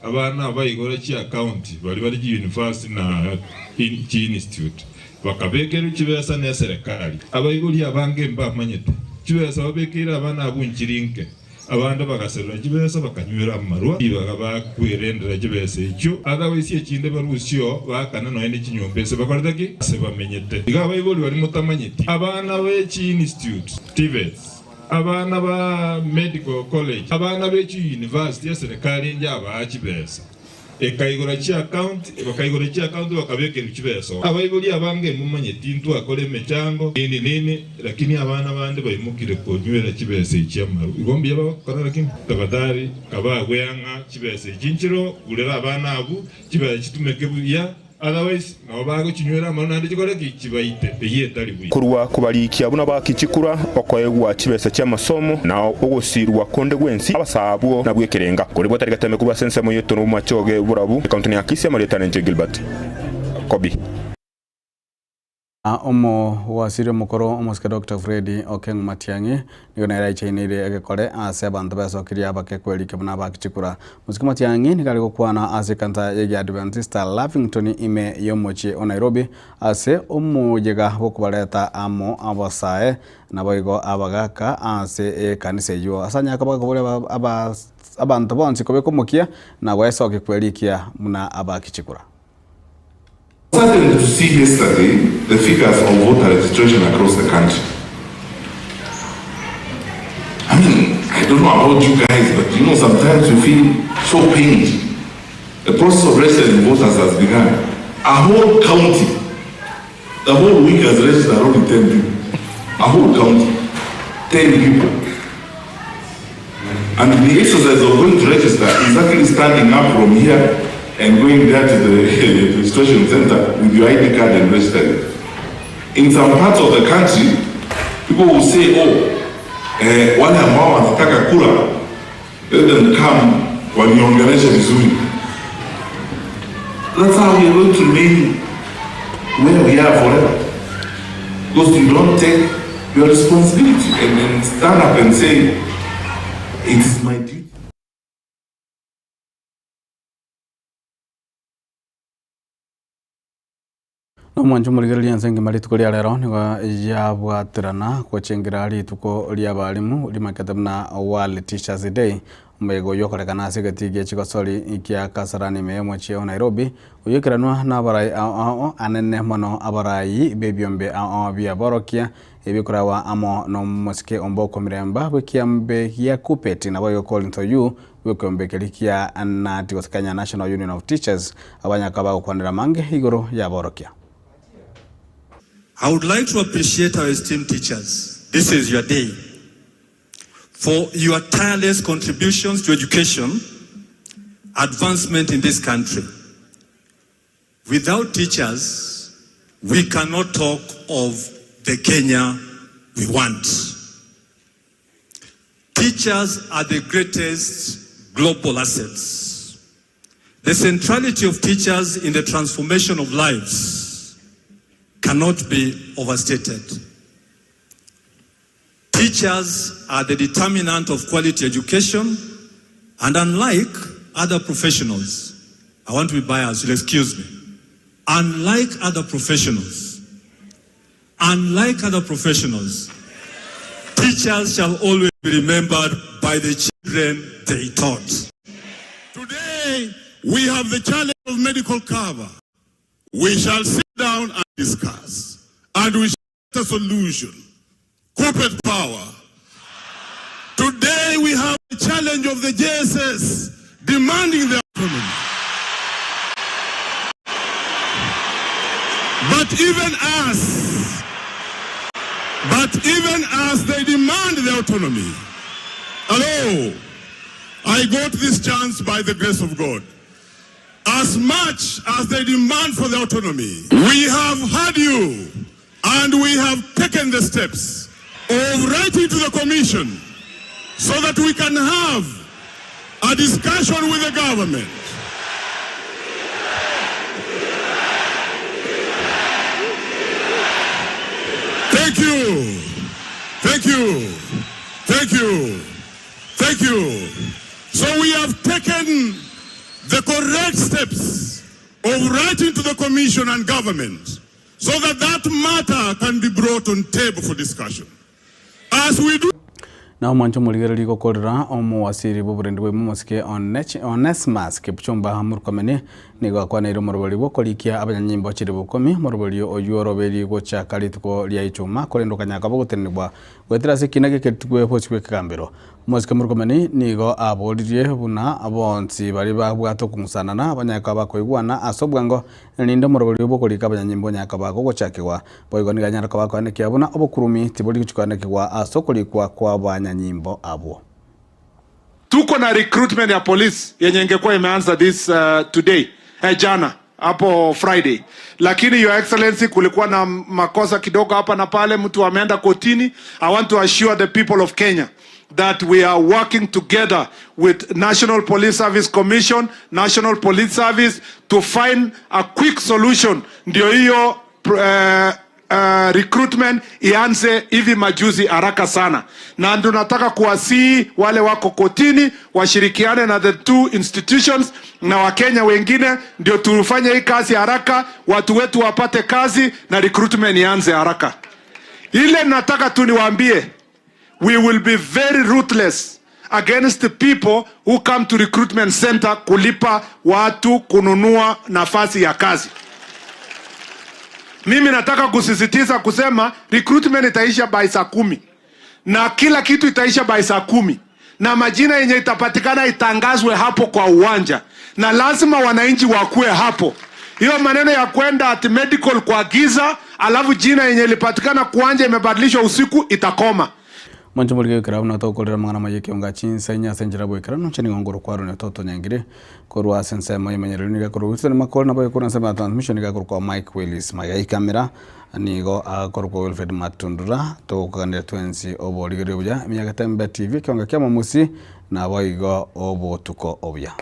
abana bayigora chi account bali university na chi institute bakabekera chibesa ne serikali abayigori abange mbamanyete chibesa babekera abana abunchirinke abanda bagaserura chibesa bakanyura amarwa ibagaba kwirendera chibesa icyo otherwise ekinde barusyo bakana no ene kinyombese bakoreraki se bamenyete igaba iboli bari mutamanyeti abana bechi institute TVET abana ba medical college abana bechi university ya serikali njaba chibesa ekayigora chi account bakayigora chi account bakabekera chibesa abayibuli abange mumanyeti ntu akole mechango nini lakini abana bande bayimukire ko nywera chibesa icyamaru igombi yabakora lakini tabadari kabagwanga chibesa ikinchiro urera abana abu chibesa chitumeke buya otherwise no bago chinywera mana ndi chikore kichibaite eyetali bwi kurwa kubarikia buna bakichikura okoegwa chibese kya masomo na ogosirwa konde gwensi abasabwo nabwekerenga kuri botari Getembe kuba sense moyeto no machoge burabu kaunti ya Kisii Marietane Gilbert Kobi omo wasiri mukoro omoske Dr. Freddy Okeng Matiangi nigona ira chainire agekore ase bantu basokiria bakekweli kebuna bakichikura musiki Matiangi nikali gukwana ase kanta yegi Adventist Lavington ime yomochi o Nairobi ase omujega bokubareta amo abasae naboigo abagaka ase kanisa yo asanya kabagobore abantu bonsi kobekomukia na gwesoke kwelikia muna abakichikura. Saddened to see yesterday the figures of voter registration across the country. I mean, I don't know about you guys, but you know, sometimes you feel so pained. The process of registering voters has begun. A whole county, the whole week has registered only 10 people. A whole county, 10 people. And the exercise of going to register is actually standing up from here and going there to the registration center with your ID card and registering. In some parts of the country, people will say, wale ambao wanataka kura, let them come when your organization is doing. That's how we are going to remain where we are forever. Because you don't take your responsibility and then stand up and say, it is my duty. No mwanju muligereria nsengi marituko ria lero nigo yabwatirana kwachengira rituko ria balimu limakete na World Teachers Day mbego yokorekana sigatigie chigosori ikia kasarani memo chio Nairobi uyekeranwa na barai anene mono abarai bebiombe bia borokia ebikurawa amo no moske omboko miremba wekiambe ya kupeti na boyo calling to you wekombe kelikia na Kenya National Union of Teachers abanyakaba kwandira mange igoro ya borokia. I would like to appreciate our esteemed teachers. This is your day. For your tireless contributions to education, advancement in this country. Without teachers, we cannot talk of the Kenya we want. Teachers are the greatest global assets. The centrality of teachers in the transformation of lives cannot be overstated. Teachers are the determinant of quality education, and unlike other professionals, I want to be biased, you'll excuse me. Unlike other professionals, teachers shall always be remembered by the children they taught. Today, we have the challenge of medical cover. We shall sit down and discuss, and we shall get a solution. Corporate power. Today we have the challenge of the JSS demanding their autonomy. But even as they demand their autonomy, hello, I got this chance by the grace of God. As much as they demand for the autonomy, we have heard you, and we have taken the steps of writing to the commission so that we can have a discussion with the government. Thank you. Thank you. Thank you. Thank you. So we have taken the correct steps of writing to the commission and government so that that matter can be brought on table for discussion. As we do. Na mwancho muligereri gokorera omu wasiri buburendi bwe mumoske Onesmas Kipchumba Murkomene nigo kwa nairo morobori bokolikia abanyanyimbo chiri bukomi morobori oyuoroberi gocha kalituko lya ichuma korendo kanyaka bogotenebwa gwetira sekinage ketukwe hochwe kambero moske Murkomene nigo abolirie buna abonsi bari babwato kumusanana abanyaka bakoigwana asobwango nindo morobori bokolika abanyanyimbo nyaka bagogochakirwa boigo niganyara kabako anekia buna obokurumi tiboli kuchukanekwa asokolikwa kwa nyimbo abo. Tuko na recruitment ya police yenye ingekuwa imeanza this today jana hapo Friday, lakini Your Excellency, kulikuwa na makosa kidogo hapa na pale, mtu ameenda kotini. I want to assure the people of Kenya that we are working together with National Police Service Commission, National Police Service to find a quick solution. Ndio hiyo recruitment ianze hivi majuzi haraka sana, na tunataka kuwasihi wale wako kotini washirikiane na the two institutions na Wakenya wengine, ndio tufanye hii kazi haraka, watu wetu wapate kazi na recruitment ianze haraka. Ile nataka tu niwaambie, we will be very ruthless against the people who come to recruitment center kulipa watu kununua nafasi ya kazi. Mimi nataka kusisitiza kusema recruitment itaisha by saa 10 na kila kitu itaisha by saa 10 na majina yenye itapatikana itangazwe hapo kwa uwanja, na lazima wananchi wakue hapo. Hiyo maneno ya kwenda at medical kwa giza alafu jina yenye ilipatikana kuanja imebadilishwa usiku itakoma. Mancho mulge kirabu na tokolera mangana mayeke onga chinsa nya senjera boy kirano cheni ngongoro kwaro ne toto nyangire korwa sense moye menyero ni gakoro usene makol na boy kuna sema transmission gakoro kwa Mike Willis magai kamera nigo akoro kwa Wilfred Matundura to kande twensi obo ligere buja miya Getembe TV kyonga kyama musi na boygo obo tuko obya.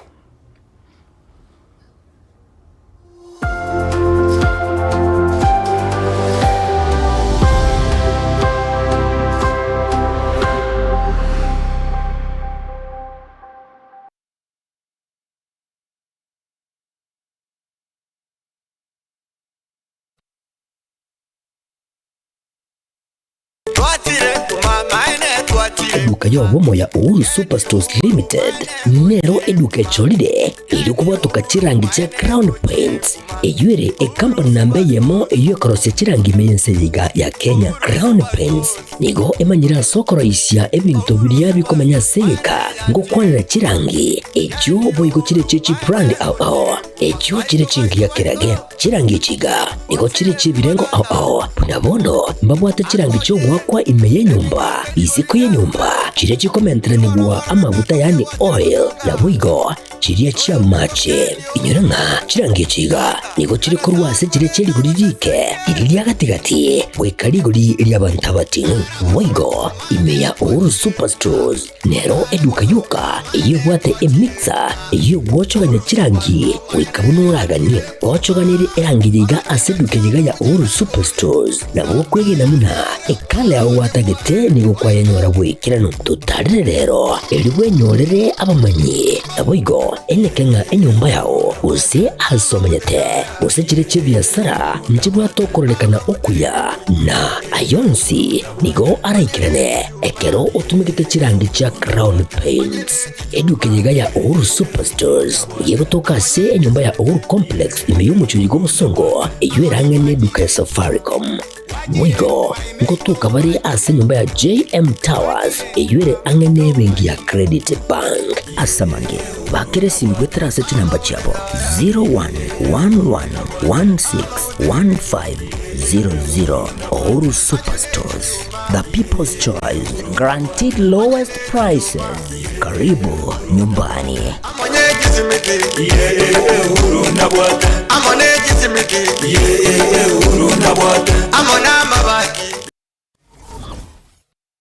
Eduka yobomo ya Uhuru Superstores Limited nero eduka cholide ili kubatuka chirangi cha Crown Paints eyure company nambe yemo iyo korose chirangi meyense yiga ya Kenya. Crown Paints nigo emanyira sokoro isya ebintu biriya bikomanya seka ngo kwanira chirangi ejo boygo chire chichi brand ao ejo chire chingi ya kirage chirangi chiga nigo chire chibirengo ao punabono mbabwate chirangi cyo gwakwa imeye nyumba iziko ye nyumba chire chikomentera nigwa amavuta yani oil ya wigo chiriya chia mache inyuranga chirangi chiga nigo chire kurwase chire chiri guririke iriya gatigati wekariguri iriya bantabati wigo imeya Uhuru Superstores nero eduka yuka iyo bwate emixer iyo gwochoganya chirangi wikabunuraganye gwochoganire erangiriga aseduke yiga ya Uhuru Superstores na bokwege namuna ekale aho watagete nigo kwayanyora wikirano tutarire rero eliwe nyorere abamanyi naboigo enekenga enyumba yao use hasomanyete use chire chibiasara nchibwa tokorolekana okuya na ayonsi nigo araikirane ekero utumikite chirangi cha Crown Paints eduke yiga ya Uhuru Superstores yego toka se enyumba ya Uhuru Complex imeyumuchuyigo musongo eywerangene duka ya Safaricom Mwigo ngotuka bari ase nyumba ya JM Towers eyure angene bengi ya Credit Bank asamange bakere simgwe trase chinamba chabo 0111161500 Uhuru Superstores, the people's choice, guaranteed lowest prices. Karibu nyumbani. Amone